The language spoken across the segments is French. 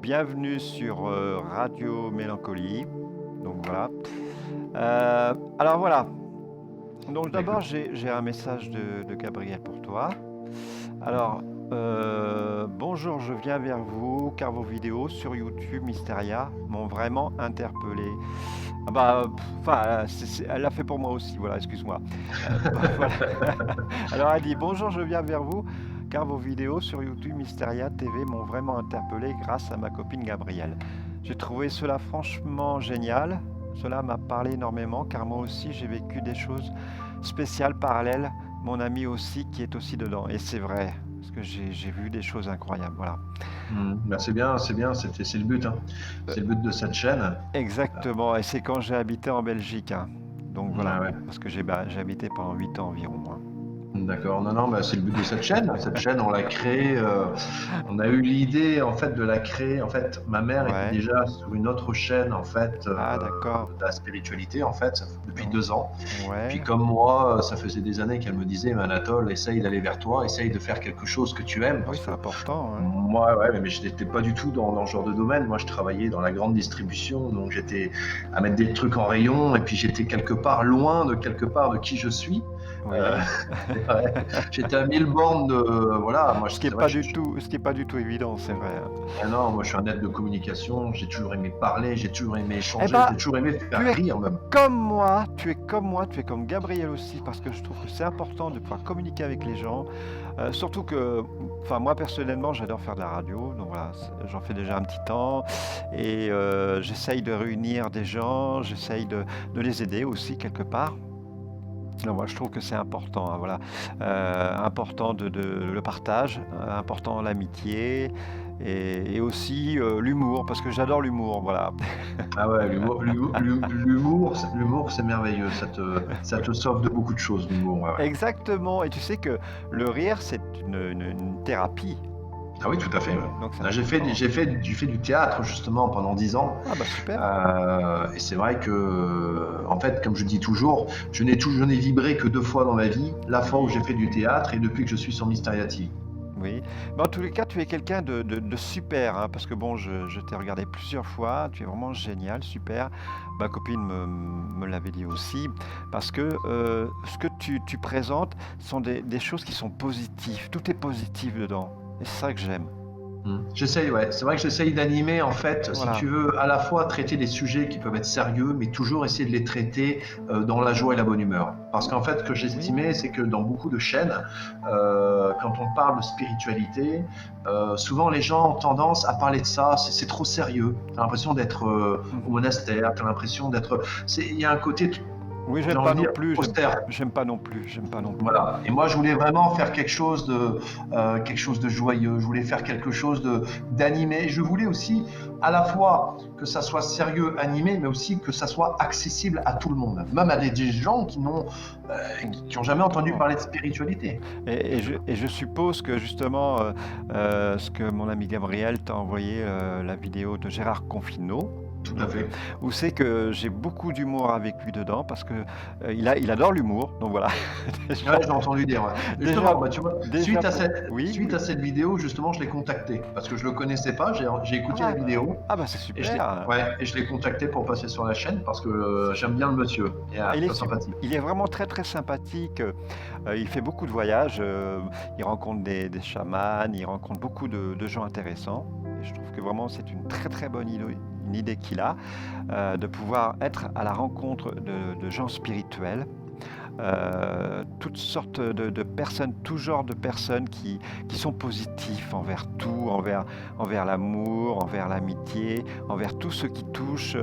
bienvenue sur Radio Mélancolie. Donc voilà. Alors voilà. Donc d'abord, D'accord. j'ai un message de Gabriel pour toi. Alors, bonjour, je viens vers vous car vos vidéos sur YouTube Mysteria m'ont vraiment interpellé. Ah bah, enfin, elle l'a fait pour moi aussi, voilà, excuse-moi. Voilà. Alors elle dit, bonjour, je viens vers vous car vos vidéos sur YouTube Mysteria TV m'ont vraiment interpellé grâce à ma copine Gabrielle. J'ai trouvé cela franchement génial. Cela m'a parlé énormément car moi aussi j'ai vécu des choses spéciales parallèles. Mon ami aussi qui est aussi dedans. Et c'est vrai, parce que j'ai vu des choses incroyables. Voilà. Bah, c'est bien, c'est le but, hein. Euh, C'est le but de cette chaîne. Exactement. Et c'est quand j'ai habité en Belgique, hein. Donc voilà. Ah ouais. Parce que j'ai habité pendant 8 ans environ, hein. D'accord. Non, non, bah, c'est le but de cette chaîne. Cette chaîne, on l'a créée. On a eu l'idée en fait de la créer. En fait, ma mère était Ouais. déjà sur une autre chaîne en fait Ah d'accord. de la spiritualité en fait depuis 2 ans. Puis Ouais. comme moi, ça faisait des années qu'elle me disait, mais Anatole, essaye d'aller vers toi, essaye de faire quelque chose que tu aimes Oui, parce c'est que important, hein. moi, ouais, mais je n'étais pas du tout dans ce genre de domaine. Moi, je travaillais dans la grande distribution, donc j'étais à mettre des trucs en rayon, et puis j'étais quelque part loin de quelque part de qui je suis. Euh, Oui. ouais, j'étais à 1000 bornes de, voilà. Moi, Ce qui est c'est vrai pas que du tout, ce qui est pas du tout évident, c'est vrai, hein. ah non, moi, je suis un être de communication. J'ai toujours aimé parler, j'ai toujours aimé Eh échanger, ben, j'ai toujours aimé tu faire es rire même. comme moi, tu es comme moi, tu es comme Gabriel aussi, parce que je trouve que c'est important de pouvoir communiquer avec les gens. Surtout que, enfin, moi personnellement, j'adore faire de la radio, donc voilà, j'en fais déjà un petit temps, et j'essaye de réunir des gens, j'essaye de les aider aussi quelque part. Non, moi, je trouve que c'est important, hein, voilà. Important le partage, important l'amitié et aussi l'humour, parce que j'adore l'humour, voilà. Ah ouais, l'humour, c'est merveilleux. Ça te sauve de beaucoup de choses, l'humour. Ouais, ouais. Exactement, et tu sais que le rire, c'est une thérapie, Ah oui, tout à fait. Ouais. donc c'est Là, important. j'ai fait du théâtre justement pendant 10 ans. Ah bah super. Et c'est vrai que, en fait, comme je dis toujours, je n'ai vibré que 2 fois dans ma vie. La fois où Oui, j'ai fait du théâtre et depuis que je suis sur Mysteria TV. oui. Mais en tous les cas, tu es quelqu'un de super, hein, parce que bon, je t'ai regardé plusieurs fois, tu es vraiment génial, super. Ma copine me l'avait dit aussi, parce que ce que tu présentes sont des choses qui sont positives, tout est positif dedans, et c'est ça que j'aime. J'essaye, ouais. C'est vrai que j'essaye d'animer, en fait, si Voilà. tu veux, à la fois traiter des sujets qui peuvent être sérieux, mais toujours essayer de les traiter dans la joie et la bonne humeur. Parce qu'en fait, ce que Oui. j'estimais, c'est que dans beaucoup de chaînes, quand on parle de spiritualité, souvent les gens ont tendance à parler de ça, c'est trop sérieux. T'as l'impression d'être au Mhm. monastère, t'as l'impression d'être... Il y a un côté, Oui, j'ai j'aime envie pas de non dire, plus, austère. j'aime pas non plus, j'aime pas non plus. Voilà. Et moi, je voulais vraiment faire quelque chose de joyeux. Je voulais faire quelque chose d'animé. Je voulais aussi, à la fois, que ça soit sérieux, animé, mais aussi que ça soit accessible à tout le monde, même à des gens euh, qui ont jamais entendu Exactement. parler de spiritualité. Et je suppose que justement, ce que mon ami Gabriel t'a envoyé, la vidéo de Gérard Confineau, Tout à donc, fait. où c'est que j'ai beaucoup d'humour avec lui dedans, parce que il adore l'humour, donc voilà. Ouais, déjà, j'ai entendu dire. Ouais. déjà, Justement, bah, tu vois, déjà oui, suite oui. à cette vidéo, justement, je l'ai contacté parce que je le connaissais pas. J'ai écouté la Ah, vidéo ah bah c'est super. et je l'ai contacté pour passer sur la chaîne parce que j'aime bien le monsieur. Et Ah, très sympathique. il est vraiment très très sympathique. Il fait beaucoup de voyages. Il rencontre des chamans, il rencontre beaucoup de gens intéressants. Et je trouve que vraiment c'est une très très bonne idée, une idée qu'il a, de pouvoir être à la rencontre de gens spirituels, toutes sortes de personnes, tout genre de personnes qui sont positifs envers tout, envers l'amour, envers l'amitié, envers tout ce qui touche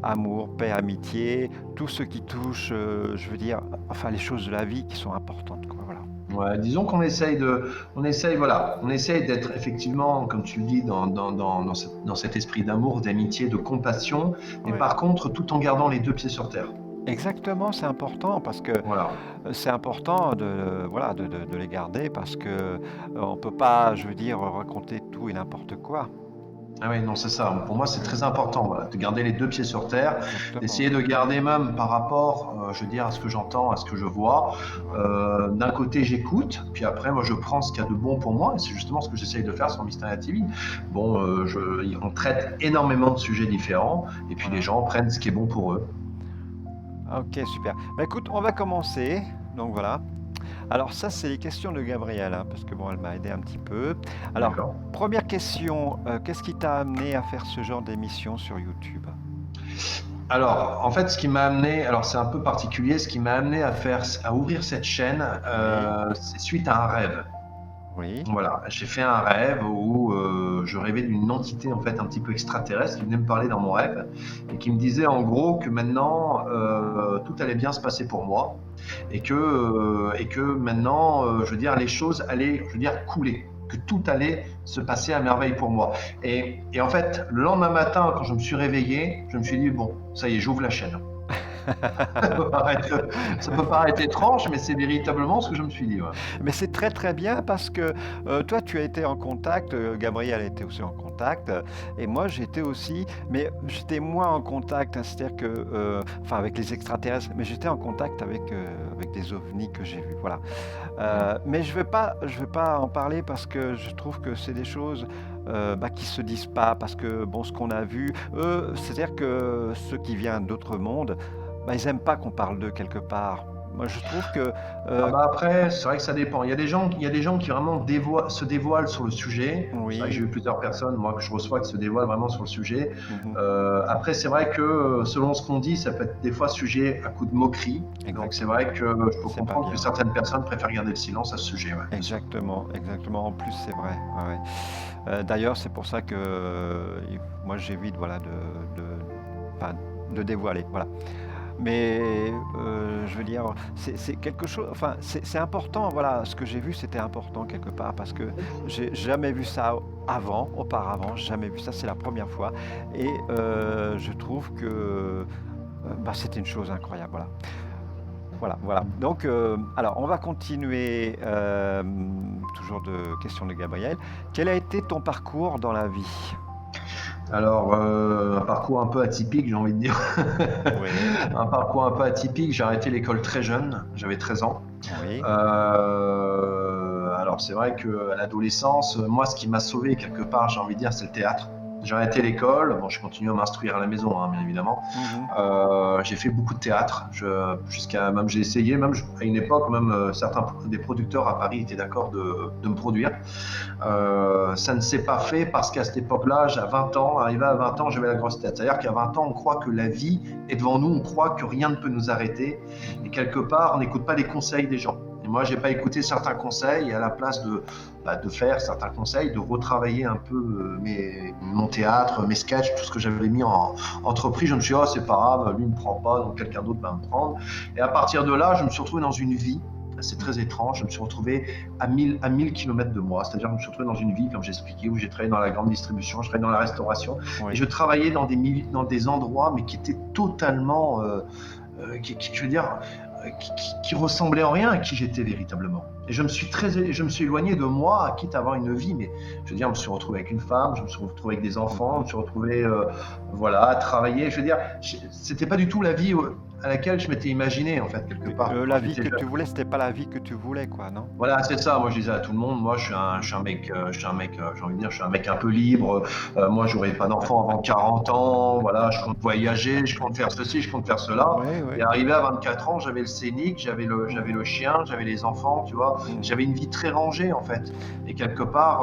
amour, paix, amitié, tout ce qui touche, je veux dire, enfin les choses de la vie qui sont importantes, quoi, voilà. Ouais, disons voilà, on essaye d'être effectivement, comme tu le dis, dans cet esprit d'amour, d'amitié, de compassion, mais Ouais. par contre, tout en gardant les 2 pieds sur terre. Exactement, c'est important parce que Voilà. c'est important voilà, de les garder parce que on peut pas, je veux dire, raconter tout et n'importe quoi. Ah oui, non, c'est ça. Pour moi, c'est très important, voilà, de garder les deux pieds sur terre, Exactement. d'essayer de garder même par rapport, je veux dire, à ce que j'entends, à ce que je vois. Voilà. D'un côté, j'écoute, puis après, moi, je prends ce qu'il y a de bon pour moi, et c'est justement ce que j'essaye de faire sur Mysteria TV. Bon, on traite énormément de sujets différents, et puis les Voilà. gens prennent ce qui est bon pour eux. Ok, super. Bah, écoute, on va commencer. Donc voilà. Alors ça, c'est les questions de Gabrielle, hein, parce que bon, elle m'a aidé un petit peu. Alors, D'accord? première question, qu'est-ce qui t'a amené à faire ce genre d'émission sur YouTube? Alors, en fait, ce qui m'a amené, alors c'est un peu particulier, ce qui m'a amené à ouvrir cette chaîne, Oui, c'est suite à un rêve. oui, Voilà, j'ai fait un rêve où je rêvais d'une entité en fait un petit peu extraterrestre qui venait me parler dans mon rêve et qui me disait en gros que maintenant tout allait bien se passer pour moi et que maintenant je veux dire les choses allaient je veux dire couler, que tout allait se passer à merveille pour moi. Et en fait le lendemain matin quand je me suis réveillé, je me suis dit bon ça y est j'ouvre la chaîne. Ça peut paraître étrange mais c'est véritablement ce que je me suis dit. Ouais. Mais c'est très très bien parce que toi tu as été en contact, Gabriel était aussi en contact, et moi j'étais aussi, mais j'étais moins en contact, hein, c'est-à-dire que, enfin avec les extraterrestres, mais j'étais en contact avec des ovnis que j'ai vus, voilà. Mais je vais pas en parler parce que je trouve que c'est des choses bah, qui se disent pas, parce que bon, ce qu'on a vu, eux, c'est-à-dire que ceux qui viennent d'autres mondes, bah, ils aiment pas qu'on parle d'eux quelque part. Moi, je trouve que Ah euh, bah après, c'est vrai que ça dépend. Il y a des gens qui vraiment se dévoilent sur le sujet. C'est vrai que oui, j'ai eu plusieurs personnes, moi, que je reçois qui se dévoilent vraiment sur le sujet. mhm, Après, c'est vrai que selon ce qu'on dit, ça peut être des fois sujet à coup de moquerie. Donc c'est exactement. vrai que je peux C'est pas comprendre que bien. certaines personnes préfèrent garder le silence à ce sujet, ouais, bien sûr. Exactement, exactement. En plus, c'est vrai. Ouais, ouais. D'ailleurs, c'est pour ça que moi, j'évite, voilà, enfin, de dévoiler. Voilà. Mais je veux dire, c'est quelque chose, enfin, c'est important, voilà, ce que j'ai vu, c'était important quelque part, parce que j'ai jamais vu ça avant, auparavant, j'ai jamais vu ça, c'est la première fois, et je trouve que bah, c'était une chose incroyable, voilà. Voilà, voilà. Donc, alors, on va continuer, toujours de questions de Gabriel. Quel a été ton parcours dans la vie? Alors, un parcours un peu atypique, j'ai envie de dire. Oui, Un parcours un peu atypique. J'ai arrêté l'école très jeune, j'avais 13 ans. oui, Alors c'est vrai qu'à l'adolescence, moi ce qui m'a sauvé quelque part, j'ai envie de dire, c'est le théâtre. J'ai arrêté l'école, bon je continue à m'instruire à la maison, hein, bien évidemment. mhm, J'ai fait beaucoup de théâtre, jusqu'à même j'ai essayé, même à une époque, même certains des producteurs à Paris étaient d'accord de me produire. Ça ne s'est pas fait parce qu'à cette époque-là, j'ai 20 ans, arrivé à 20 ans, j'avais la grosse tête. C'est-à-dire qu'à 20 ans, on croit que la vie est devant nous, on croit que rien ne peut nous arrêter. Et quelque part, on n'écoute pas les conseils des gens. Et moi, j'ai pas écouté certains conseils et à la place de faire certains conseils, de retravailler un peu mon théâtre, mes sketchs, tout ce que j'avais mis en entreprise, je me suis dit, oh, c'est pas grave, lui ne me prend pas, donc quelqu'un d'autre va me prendre. Et à partir de là, je me suis retrouvé dans une vie, c'est très étrange, je me suis retrouvé à 1000 km de moi, c'est-à-dire que je me suis retrouvé dans une vie, comme j'expliquais, où j'ai travaillé dans la grande distribution, je travaillais dans la restauration, et oui. je travaillais dans des endroits, mais qui étaient totalement, je veux dire, qui ressemblait en rien à qui j'étais véritablement. Et je me suis éloigné de moi, quitte à avoir une vie, mais je veux dire, je me suis retrouvé avec une femme, je me suis retrouvé avec des enfants, je me suis retrouvé, voilà, à travailler. Je veux dire, c'était pas du tout la vie à laquelle je m'étais imaginé, en fait, quelque part, quand La vie j'étais que jeune. tu voulais, c'était pas la vie que tu voulais, quoi, non? Voilà, c'est ça. Moi, je disais à tout le monde, moi, je suis un mec, j'ai envie de dire, je suis un mec un peu libre. Moi, j'aurai pas d'enfant avant 40 ans. Voilà, je compte voyager, je compte faire ceci, je compte faire cela. Oui, Et oui. arrivé à 24 ans, j'avais le scénic, j'avais le chien, j'avais les enfants, tu vois. Mhm, J'avais une vie très rangée, en fait. Et quelque part,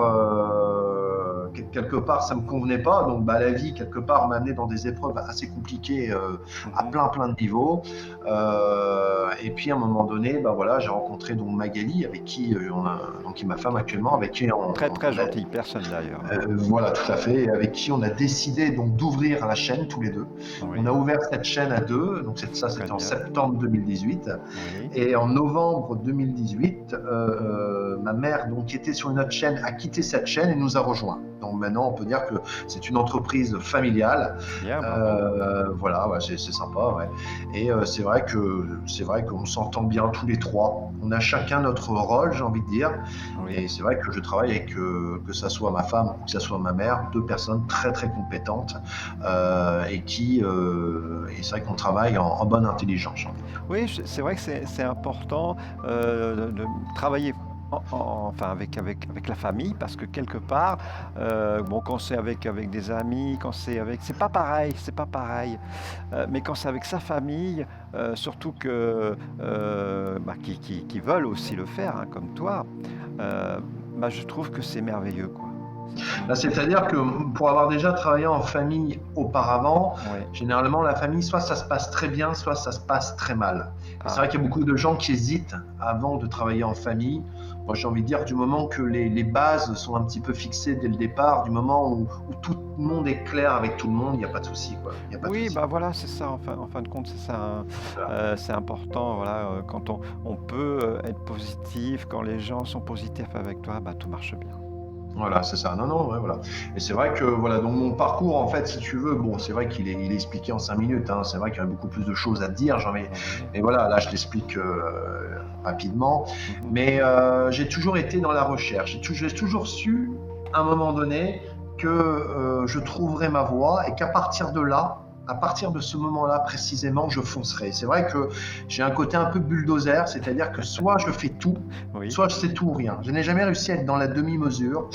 ça me convenait pas. Donc, bah, la vie, quelque part, m'a amené dans des épreuves assez compliquées à mhm. plein de niveaux. Et puis, à un moment donné, bah, voilà, j'ai rencontré donc Magali, avec qui donc qui est ma femme actuellement, avec qui Très, très on a, gentille personne d'ailleurs, hein. voilà, tout à fait, et avec qui on a décidé donc d'ouvrir la chaîne tous les deux. On a Oui, ouvert cette chaîne à deux, donc ça très c'était en bien. septembre 2018. Oui, Et en novembre 2018, ma mère, donc, qui était sur une autre chaîne, a quitté cette chaîne et nous a rejoints. Donc maintenant, on peut dire que c'est une entreprise familiale. Bien, bravo. Voilà, ouais, c'est sympa, ouais. Et c'est vrai qu'on s'entend bien tous les trois. On a chacun notre rôle, j'ai envie de dire. Oui. Et c'est vrai que je travaille avec, que ça soit ma femme ou que ça soit ma mère, deux personnes très très compétentes et c'est vrai qu'on travaille en bonne intelligence, j'ai envie de dire. Oui, c'est vrai que c'est important de travailler enfin avec la famille, parce que quelque part, bon, quand c'est avec des amis, quand c'est pas pareil, c'est pas pareil. Mais quand c'est avec sa famille, surtout que bah, qui veulent aussi le faire, hein, comme toi, euh, bah, je trouve que c'est merveilleux, quoi. C'est Bah, vraiment. c'est-à-dire que pour avoir déjà travaillé en famille auparavant, Ouais. généralement la famille, soit ça se passe très bien, soit ça se passe très mal. Et c'est Ah, vrai qu'il y a beaucoup de gens qui hésitent avant de travailler en famille. Moi, j'ai envie de dire, du moment que les bases sont un petit peu fixées dès le départ, du moment où tout le monde est clair avec tout le monde, il n'y a pas de souci, quoi. Il n'y a pas de oui, souci. bah voilà, c'est ça, en fin de compte, c'est ça, hein. Voilà. C'est important, voilà, quand on peut être positif, quand les gens sont positifs avec toi, bah tout marche bien. Voilà, c'est ça. Non, non, ouais, voilà. Et c'est vrai que, voilà, donc mon parcours, en fait, si tu veux, bon, c'est vrai il est expliqué en 5 minutes, hein. C'est vrai qu'il y a beaucoup plus de choses à te dire, Oui. mais voilà, là, je l'explique rapidement. Mhm. Mais j'ai toujours été dans la recherche. J'ai toujours su, à un moment donné, que je trouverais ma voie et qu'à partir de là, à partir de ce moment-là précisément, je foncerai. C'est vrai que j'ai un côté un peu bulldozer, c'est-à-dire que soit je fais tout, Oui. soit c'est tout ou rien. Je n'ai jamais réussi à être dans la demi-mesure.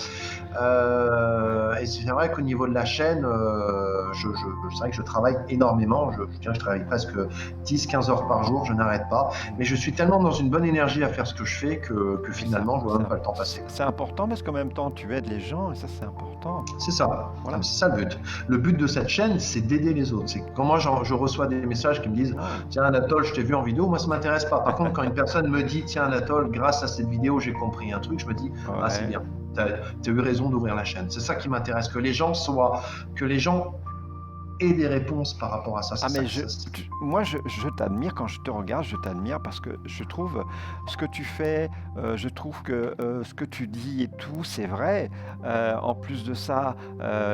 Et c'est vrai qu'au niveau de la chaîne, c'est vrai que je travaille énormément. Je travaille presque 10-15 heures par jour, je n'arrête pas. Mais je suis tellement dans une bonne énergie à faire ce que je fais que Mais c'est finalement, je vois même pas le temps passer. c'est important, parce qu'en même temps, tu aides les gens, et ça, c'est important. C'est ça. Voilà. C'est ça le but. Le but de cette chaîne, c'est d'aider les autres. C'est quand moi je reçois des messages qui me disent Ah, tiens Anatole, je t'ai vu en vidéo, moi ça m'intéresse pas. Par contre, quand une personne me dit tiens Anatole, grâce à cette vidéo, j'ai compris un truc, je me dis ah c'est ouais. bien. Tu as eu raison d'ouvrir la chaîne. C'est ça qui m'intéresse, que les gens aient des réponses par rapport à ça. Ah, C'est ça, mais ça, moi, je t'admire. Quand je te regarde, je t'admire, parce que je trouve ce que tu fais, je trouve que ce que tu dis et tout, c'est vrai. En plus de ça,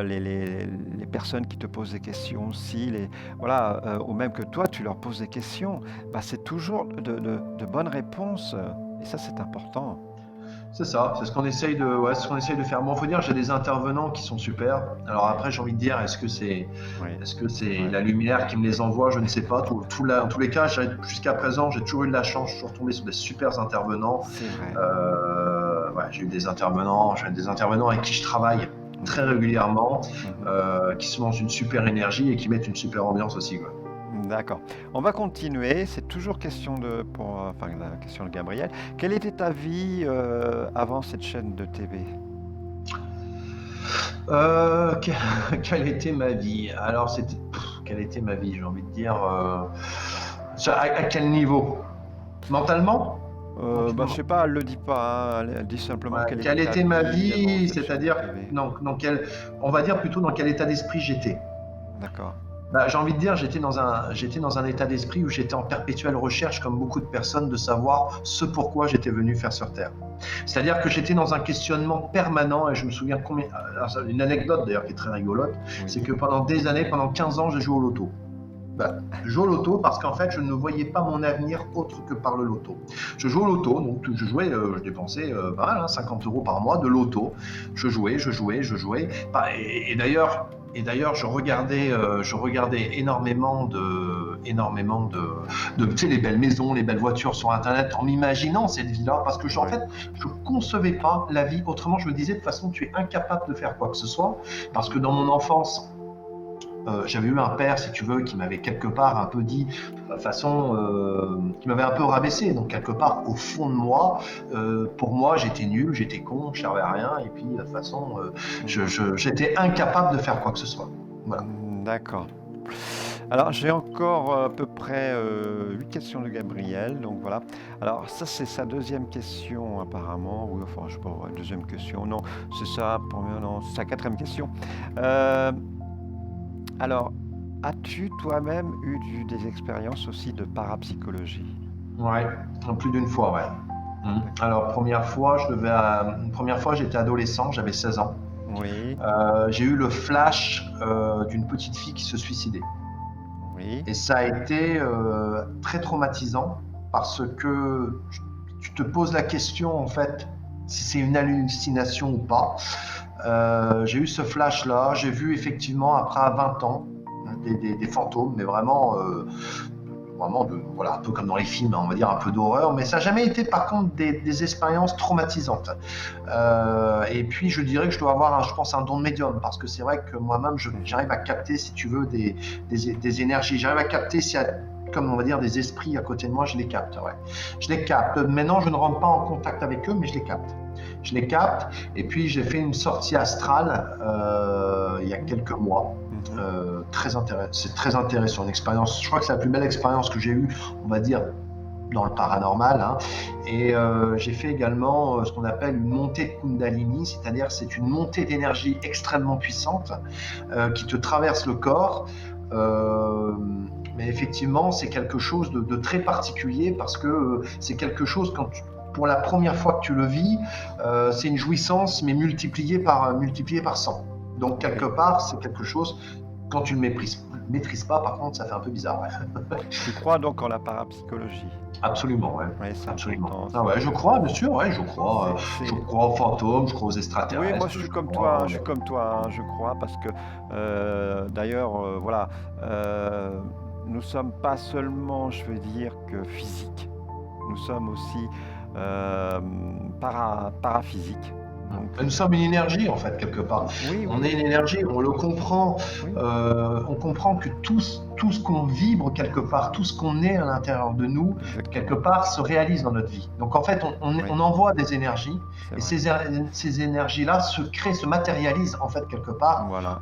les personnes qui te posent des questions aussi, voilà, ou même que toi, tu leur poses des questions, bah, c'est toujours de bonnes réponses. Et ça, c'est important. c'est ça, c'est ce qu'on essaye ouais, c'est ce qu'on essaye de faire. Bon, faut dire, j'ai des intervenants qui sont super. Alors Oui, après, j'ai envie de dire, oui, est-ce que c'est oui, la lumière qui me les envoie? Je ne sais pas. En tous les cas, jusqu'à présent, j'ai toujours eu de la chance. Je suis retombé sur des super intervenants. c'est vrai. Ouais, j'ai des intervenants avec qui je travaille très Oui. régulièrement, Mhm. qui sont dans une super énergie et qui mettent une super ambiance aussi, quoi. D'accord. On va continuer. C'est toujours question enfin, la question de Gabriel. Quelle était ta vie avant cette chaîne de TV? Quelle était ma vie? Alors, quelle était ma vie, j'ai envie de dire. À quel niveau? Mentalement? Bah, je sais pas, elle le dit pas, hein. Elle dit simplement Ouais, quelle était quelle ta était ma vie avant vie? cette chaîne de C'est-à-dire, TV. on va dire plutôt dans quel état d'esprit j'étais. D'accord. Bah, j'ai envie de dire, j'étais dans un état d'esprit où j'étais en perpétuelle recherche, comme beaucoup de personnes, de savoir ce pourquoi j'étais venu faire sur Terre. C'est-à-dire que j'étais dans un questionnement permanent, et je me souviens une anecdote d'ailleurs qui est très rigolote, c'est Oui. que pendant des années, pendant 15 ans, j'ai joué au loto. Bah, je joue au loto parce qu'en fait, je ne voyais pas mon avenir autre que par le loto. Je joue au loto, donc je jouais, je dépensais pas mal, hein, 50 euros par mois de loto. Je jouais. Bah, et d'ailleurs, je regardais tu sais, les belles maisons, les belles voitures sur Internet, en m'imaginant cette vie-là, parce que en Ouais. fait, je concevais pas la vie autrement. Je me disais de toute façon, tu es incapable de faire quoi que ce soit, parce que dans mon enfance, j'avais eu un père, si tu veux, qui m'avait quelque part un peu dit, qui m'avait un peu rabaissé. Donc quelque part, au fond de moi, pour moi, j'étais nul, j'étais con, je servais à rien, et puis de toute façon, j'étais incapable de faire quoi que ce soit. Voilà. D'accord. Alors, j'ai encore à peu près 8 questions de Gabriel. Donc voilà. Alors, ça, c'est sa deuxième question, apparemment. Oui, enfin, je sais pas, ouais, deuxième question. Non, c'est ça. Non, c'est sa quatrième question. Euh, alors, as-tu toi-même eu des expériences aussi de parapsychologie? Ouais, plus d'une fois, ouais. Alors première fois, j'étais adolescent, j'avais 16 ans. Oui, J'ai eu le flash d'une petite fille qui se suicidait. oui, Et ça a été très traumatisant parce que tu te poses la question en fait si c'est une hallucination ou pas. J'ai eu ce flash-là, j'ai vu effectivement après à 20 ans des fantômes, mais vraiment voilà, un peu comme dans les films, on va dire un peu d'horreur, mais ça n'a jamais été par contre des expériences traumatisantes. Et puis je dirais que je dois avoir, je pense, un don de médium, parce que c'est vrai que moi-même, j'arrive à capter, si tu veux, des énergies. J'arrive à capter s'il y a, comme on va dire, des esprits à côté de moi, je les capte. Ouais. Je les capte. Maintenant, je ne rentre pas en contact avec eux, mais je les capte. Je les capte. Et puis j'ai fait une sortie astrale il y a quelques mois. C'est très intéressant, une expérience. Je crois que c'est la plus belle expérience que j'ai eue, on va dire, dans le paranormal. Hein. Et j'ai fait également ce qu'on appelle une montée de Kundalini, c'est-à-dire c'est une montée d'énergie extrêmement puissante qui te traverse le corps. Mais effectivement, c'est quelque chose de très particulier parce que c'est quelque chose pour la première fois que tu le vis, c'est une jouissance mais multipliée par 100. Donc quelque part, c'est quelque chose, quand tu le maîtrises pas, par contre, ça fait un peu bizarre. Ouais. Tu crois donc en la parapsychologie? Absolument, ouais. Oui, c'est Absolument. important. Ah ouais, je crois, bien sûr, ouais, je crois. Je C'est- crois aux fantômes, je crois aux Oui, extraterrestres. moi je suis comme crois, toi, je suis comme toi, hein, je crois, parce que d'ailleurs, voilà, nous sommes pas seulement, je veux dire, que physiques, nous sommes aussi paraphysiques. Donc, Nous sommes une énergie, en fait, quelque part. oui, On oui, est une énergie, on le comprend. oui, On comprend que tout ce qu'on vibre quelque part, tout ce qu'on est à l'intérieur de nous, quelque exactement, part, se réalise dans notre vie. Donc, en fait, oui, on envoie des énergies, c'est et vrai. ces énergies-là se matérialisent, en fait, quelque part, Voilà.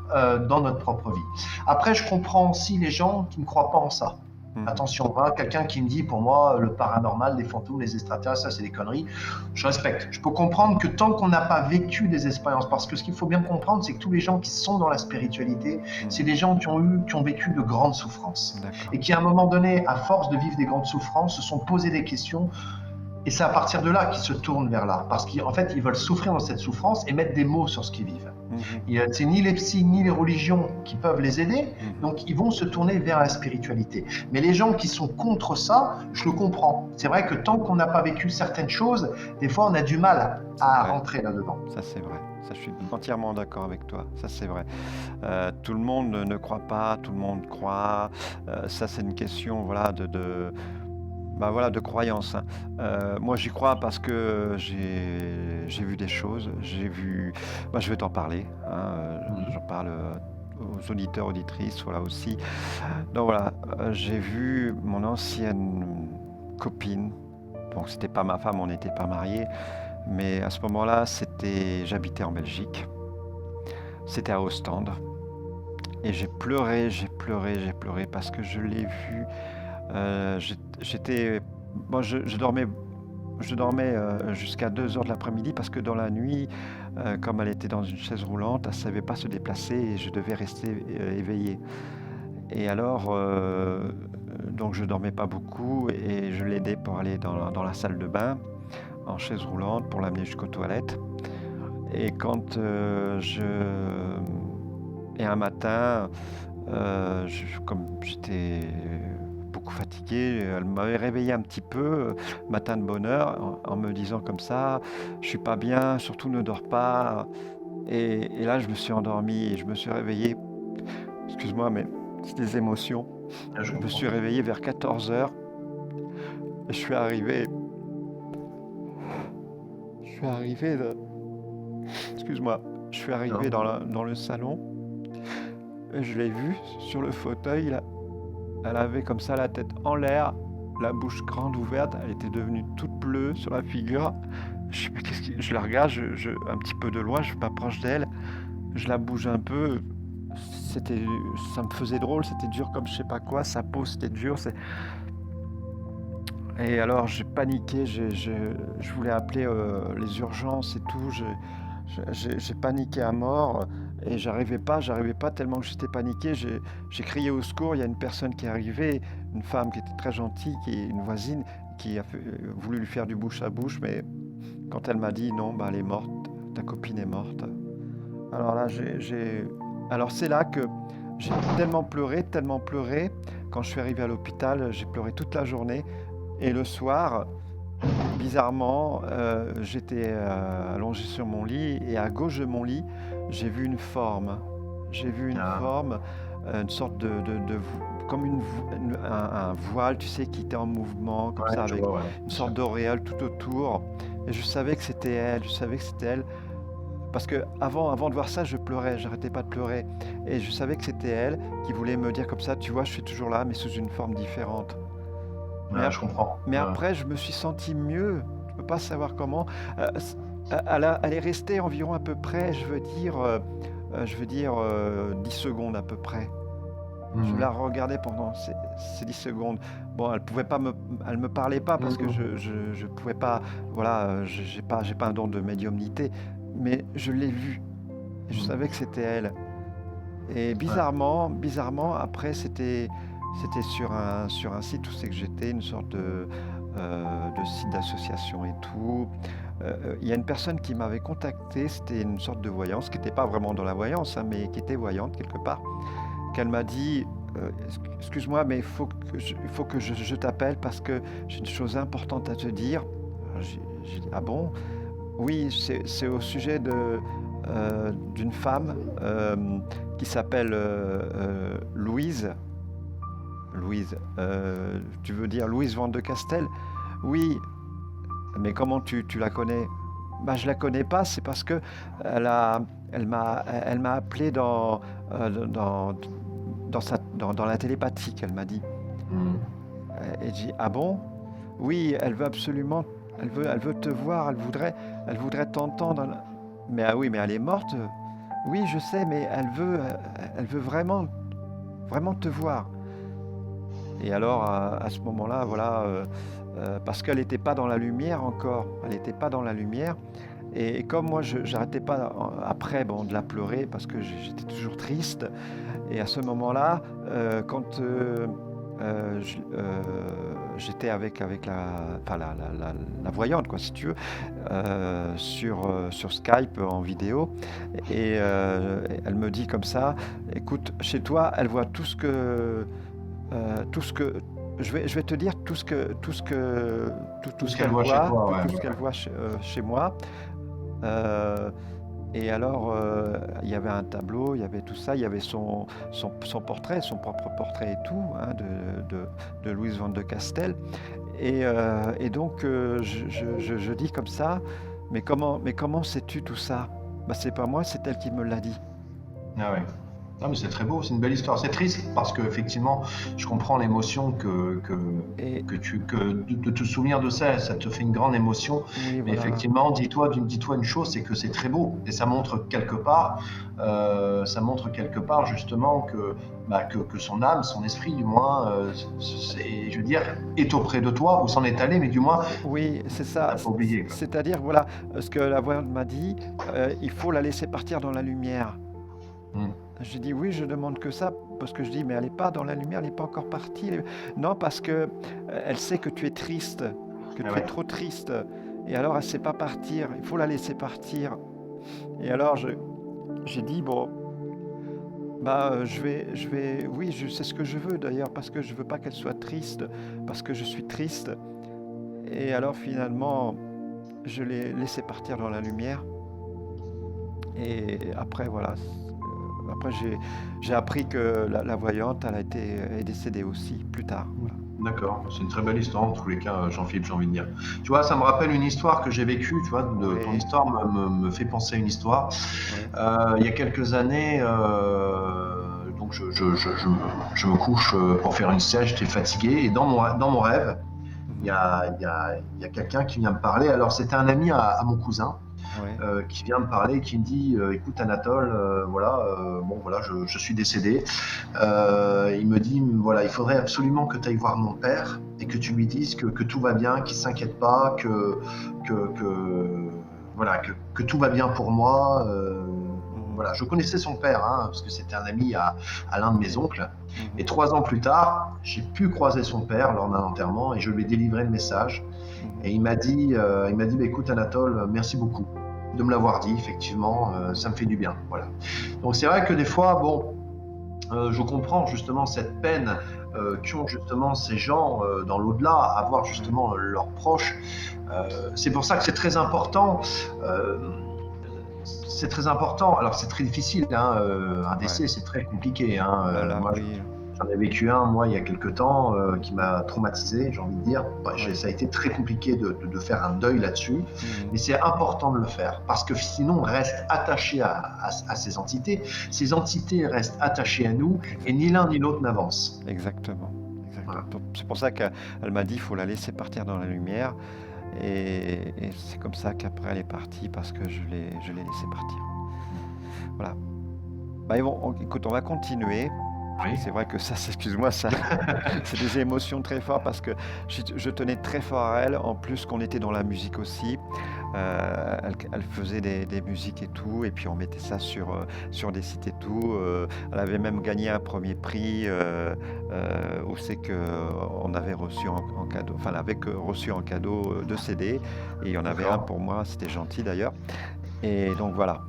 dans notre propre vie. Après, je comprends aussi les gens qui ne croient pas en ça. Mhm. Attention, hein, quelqu'un qui me dit, pour moi, le paranormal, les fantômes, les extraterrestres, ça c'est des conneries. Je respecte. Je peux comprendre que tant qu'on n'a pas vécu des expériences, parce que ce qu'il faut bien comprendre, c'est que tous les gens qui sont dans la spiritualité, c'est des gens qui ont vécu de grandes souffrances. D'accord. Et qui, à un moment donné, à force de vivre des grandes souffrances, se sont posés des questions. Et c'est à partir de là qu'ils se tournent vers là. Parce qu'en fait, ils veulent souffrir dans cette souffrance et mettre des mots sur ce qu'ils vivent. C'est ni les psys ni les religions qui peuvent les aider, donc ils vont se tourner vers la spiritualité. Mais les gens qui sont contre ça, je le comprends. C'est vrai que tant qu'on n'a pas vécu certaines choses, des fois on a du mal à rentrer là-dedans. Ça c'est vrai, ça je suis entièrement d'accord avec toi, ça c'est vrai. Tout le monde ne croit pas, tout le monde croit, ça c'est une question voilà, bah voilà, de croyance. Hein. Moi, j'y crois parce que j'ai vu des choses. J'ai vu. Bah, je vais t'en parler. Hein, j'en parle aux auditeurs, auditrices, voilà aussi. Donc voilà, j'ai vu mon ancienne copine. Bon, c'était pas ma femme, on n'était pas mariés. Mais à ce moment-là, j'habitais en Belgique. C'était à Ostende. Et j'ai pleuré parce que je l'ai vue. J'étais, moi, je dormais jusqu'à 2 heures de l'après-midi parce que dans la nuit, comme elle était dans une chaise roulante, elle ne savait pas se déplacer et je devais rester éveillé. Et alors, donc je dormais pas beaucoup et je l'aidais pour aller dans la salle de bain en chaise roulante pour l'amener jusqu'aux toilettes. Et quand et un matin, comme j'étais beaucoup fatigué, elle m'avait réveillé un petit peu, matin de bonne heure, en me disant comme ça, je suis pas bien, surtout ne dors pas. Et là, je me suis endormi et je me suis réveillé. Excuse-moi, mais c'est des émotions. Je me suis réveillé vers 14 heures. Et je suis arrivé. Excuse-moi. Je suis arrivé dans le salon. Et je l'ai vue sur le fauteuil là. Elle avait comme ça la tête en l'air, la bouche grande ouverte, elle était devenue toute bleue sur la figure. Je la regarde, un petit peu de loin, je m'approche d'elle, je la bouge un peu. Ça me faisait drôle, c'était dur comme je sais pas quoi, sa peau c'était dur. Et alors j'ai paniqué, je voulais appeler les urgences et tout. J'ai paniqué à mort et j'arrivais pas tellement que j'étais paniqué. J'ai crié au secours. Il y a une personne qui est arrivée, une femme qui était très gentille, qui est une voisine, qui a voulu lui faire du bouche à bouche, mais quand elle m'a dit non, bah, elle est morte, ta copine est morte. Alors là, alors c'est là que j'ai tellement pleuré. Quand je suis arrivé à l'hôpital, j'ai pleuré toute la journée. Et le soir, bizarrement, j'étais allongé sur mon lit et à gauche de mon lit, j'ai vu une forme. J'ai vu une Ah, forme, une sorte comme un voile, tu sais, qui était en mouvement, comme ouais, ça, je avec vois, ouais, une bien sûr. sorte d'auréole tout autour. Et je savais que c'était elle, je savais que c'était elle. Parce que avant de voir ça, je pleurais, j'arrêtais pas de pleurer. Et je savais que c'était elle qui voulait me dire comme ça, tu vois, je suis toujours là, mais sous une forme différente. Mais, Ouais, je comprends. mais Ouais. après, je me suis senti mieux. Je peux pas savoir comment. Elle est restée environ à peu près, je veux dire 10 secondes à peu près. Je la Mhm. regardais pendant ces 10 secondes. Bon, elle me parlait pas parce que Mhm. je pouvais pas, voilà, j'ai pas un don de médiumnité, mais je l'ai vue. Et je savais Mhm. que c'était elle. Et Ouais. bizarrement, après, c'était sur un site où c'est que j'étais, une sorte de site d'association et tout. Il y a une personne qui m'avait contacté, c'était une sorte de voyance, qui n'était pas vraiment dans la voyance, hein, mais qui était voyante quelque part, qu'elle m'a dit, excuse-moi, mais il faut que je t'appelle parce que j'ai une chose importante à te dire. Alors, j'ai dit, ah bon? Oui, c'est au sujet d'une femme qui s'appelle Louise. Louise, tu veux dire Louise Van de Castel? Oui, mais comment tu la connais? Bah, je la connais pas, c'est parce que elle a, elle m'a appelé dans, dans la télépathie, qu'elle m'a dit. Mhm. Et j'ai dit, ah bon? Oui, elle veut absolument, elle veut te voir, elle voudrait t'entendre. Mais ah oui, mais elle est morte. Oui, je sais, mais elle veut vraiment, vraiment te voir. Et alors, à ce moment-là, voilà, parce qu'elle n'était pas dans la lumière encore, elle n'était pas dans la lumière. Et comme moi, je j'arrêtais pas après, bon, de la pleurer parce que j'étais toujours triste. Et à ce moment-là, quand j'étais avec enfin, la voyante, quoi, si tu veux, sur Skype en vidéo, et elle me dit comme ça, écoute, chez toi, elle voit tout ce que je vais te dire tout Tout ce ce qu'elle qu'elle voit chez voit, toi, ouais, tout ce qu'elle d'accord. voit chez moi. Euh, et alors, il y avait un tableau, il y avait tout ça, il y avait son portrait, son propre portrait et tout, hein, de Louise Van de Castel. Et donc, je dis comme ça, mais comment sais-tu tout ça? Bah, c'est pas moi, c'est elle qui me l'a dit. Ah ouais. Non, mais c'est très beau, c'est une belle histoire. C'est triste parce que effectivement, je comprends l'émotion Et de te souvenir de ça, ça te fait une grande émotion. oui, Mais voilà. effectivement, dis-toi une chose, c'est que c'est très beau et ça montre quelque part justement que son âme, son esprit, du moins, je veux dire, est auprès de toi ou s'en est allé, mais du moins, Oui, c'est il ça. t'a pas oublié, quoi. C'est-à-dire, voilà, ce que la voyante m'a dit, il faut la laisser partir dans la lumière. Mm. J'ai dit oui, je demande que ça, parce que je dis, mais elle n'est pas dans la lumière, elle n'est pas encore partie. Non, parce que elle sait que tu es triste, que Ah tu es ouais. trop triste. Et alors, elle ne sait pas partir, il faut la laisser partir. Et alors, j'ai dit, bon, bah, oui, je sais ce que je veux d'ailleurs, parce que je veux pas qu'elle soit triste, parce que je suis triste. Et alors, finalement, je l'ai laissé partir dans la lumière. Et après, voilà. Après, j'ai appris que la voyante, est décédée aussi, plus tard. Voilà. D'accord, c'est une très belle histoire en tous les cas, Jean-Philippe, j'ai envie de dire. Tu vois, ça me rappelle une histoire que j'ai vécue, tu vois, ton Oui, histoire me fait penser à une histoire. oui. Il y a quelques années, donc je me couche pour faire une sieste, j'étais fatigué, et dans mon rêve, Mhm. il y a quelqu'un qui vient me parler. Alors, c'était un ami à mon cousin, Ouais. qui vient me parler et qui me dit écoute Anatole, voilà, bon voilà, je suis décédé. Il me dit voilà, il faudrait absolument que tu ailles voir mon père et que tu lui dises que tout va bien, qu'il s'inquiète pas, que voilà, que tout va bien pour moi. Mhm. Voilà, je connaissais son père, hein, parce que c'était un ami à l'un de mes oncles. Et Mhm. 3 ans plus tard, j'ai pu croiser son père lors d'un enterrement et je lui ai délivré le message. Mhm. Et il m'a dit bah, écoute Anatole, merci beaucoup. de me l'avoir dit, effectivement, ça me fait du bien. Voilà. Donc c'est vrai que des fois, bon, je comprends justement cette peine qu'ont justement ces gens dans l'au-delà, à voir justement leurs proches. C'est pour ça que c'est très important. C'est très important. Alors c'est très difficile, hein, un décès, Ouais. c'est très compliqué. Hein. Ah là, Moi, oui. j'en ai vécu un, moi, il y a quelques temps, qui m'a traumatisé, j'ai envie de dire. Bah, Ouais. ça a été très compliqué de faire un deuil là-dessus, Mhm. mais c'est important de le faire, parce que sinon on reste attaché à ces entités. Ces entités restent attachées à nous, et ni l'un ni l'autre n'avance. Exactement. Voilà. C'est pour ça qu'elle m'a dit il faut la laisser partir dans la lumière. Et c'est comme ça qu'après elle est partie parce que je l'ai laissée partir. Voilà. Bah, écoute, on va continuer. Oui. C'est vrai que ça, excuse-moi, ça, c'est des émotions très fortes parce que je tenais très fort à elle. En plus qu'on était dans la musique aussi. Elle faisait des musiques et tout, et puis on mettait ça sur des sites et tout. Elle avait même gagné un premier prix où c'est qu'on avait reçu en cadeau, enfin elle avait reçu en cadeau 2 CD, et il y en avait un D'accord. pour moi, c'était gentil d'ailleurs. Et donc voilà.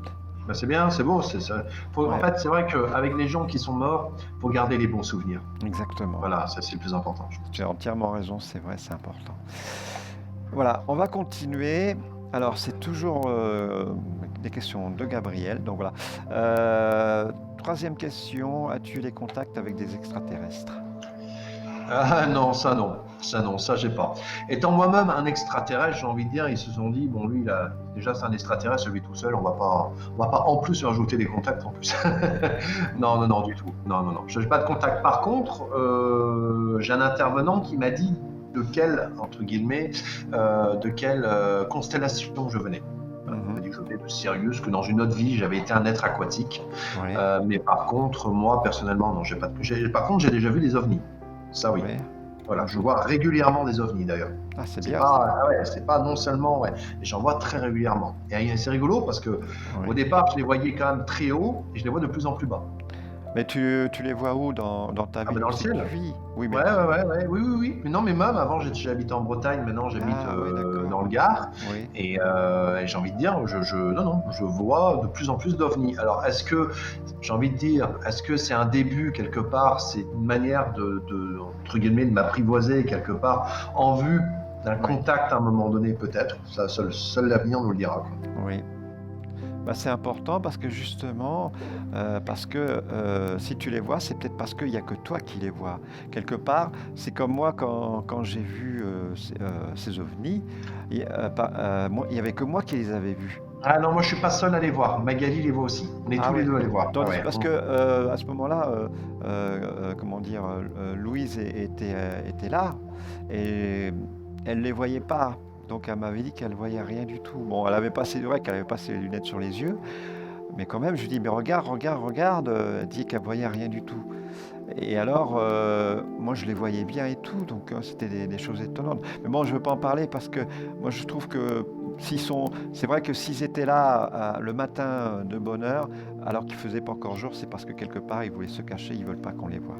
Bah, c'est bien, c'est beau. En Ouais, fait, c'est vrai qu'avec les gens qui sont morts, il faut garder les bons souvenirs. exactement. Voilà, ça c'est le plus important. Tu as entièrement raison, c'est vrai, c'est important. Voilà, on va continuer. Alors, c'est toujours des questions de Gabriel. Donc voilà. Troisième question, as-tu des contacts avec des extraterrestres? Ah non, ça non. Ça non, ça j'ai pas. Étant moi-même un extraterrestre, j'ai envie de dire, ils se sont dit, bon lui, déjà c'est un extraterrestre, lui tout seul, on va pas en plus rajouter des contacts en plus. Non, non, non, du tout. Non, non, non. Je n'ai pas de contact. Par contre, j'ai un intervenant qui m'a dit de quelle, entre guillemets, de quelle constellation je venais. Il m'a dit que je venais de Sirius, que dans une autre vie, j'avais été un être aquatique. Oui, Mais par contre, moi, personnellement, non, j'ai pas de... Par contre, j'ai déjà vu des ovnis. Ça, oui. oui. Voilà, je vois régulièrement des ovnis, d'ailleurs. Ah, c'est C'est bien ça. pas, ah ouais, c'est pas non seulement, ouais, j'en vois très régulièrement. Et c'est rigolo parce que Oui. au départ, je les voyais quand même très haut et je les vois de plus en plus bas. Mais tu les vois où dans ta Ah, vie? mais dans le C'est que ciel. tu vis. Oui, mais Ouais, ouais, ouais, ouais, oui, oui, oui. Mais non, mais même avant, j'habitais en Bretagne, maintenant j'habite ah, oui, d'accord. dans le Gard. Oui. Et j'ai envie de dire, non, non, je vois de plus en plus d'ovnis. Alors, j'ai envie de dire, est-ce que c'est un début quelque part, c'est une manière entre guillemets, de m'apprivoiser quelque part en vue d'un Oui. contact à un moment donné, peut-être. Ça, seul l'avenir nous le dira, quoi. Oui. Bah, c'est important parce que justement, si tu les vois, c'est peut-être parce qu'il n'y a que toi qui les vois. Quelque part, c'est comme moi quand j'ai vu ces ovnis, il n'y avait que moi qui les avais vus. Ah non, moi je suis pas seul à les voir. Magali les voit aussi. On est Ah tous les ouais. deux à les voir. Ah Tandis ouais. parce que à ce moment-là, comment dire, Louise était là et elle les voyait pas. Donc elle m'avait dit qu'elle voyait rien du tout. Bon, elle avait passé, c'est vrai qu'elle avait pas ses lunettes sur les yeux, mais quand même, je lui dis mais regarde, regarde, regarde. Elle dit qu'elle voyait rien du tout. Et alors, moi je les voyais bien et tout, donc c'était des choses étonnantes. Mais bon, je veux pas en parler parce que moi je trouve que c'est vrai que s'ils étaient là le matin de bonne heure, alors qu'il faisait pas encore jour, c'est parce que quelque part ils voulaient se cacher, ils veulent pas qu'on les voit.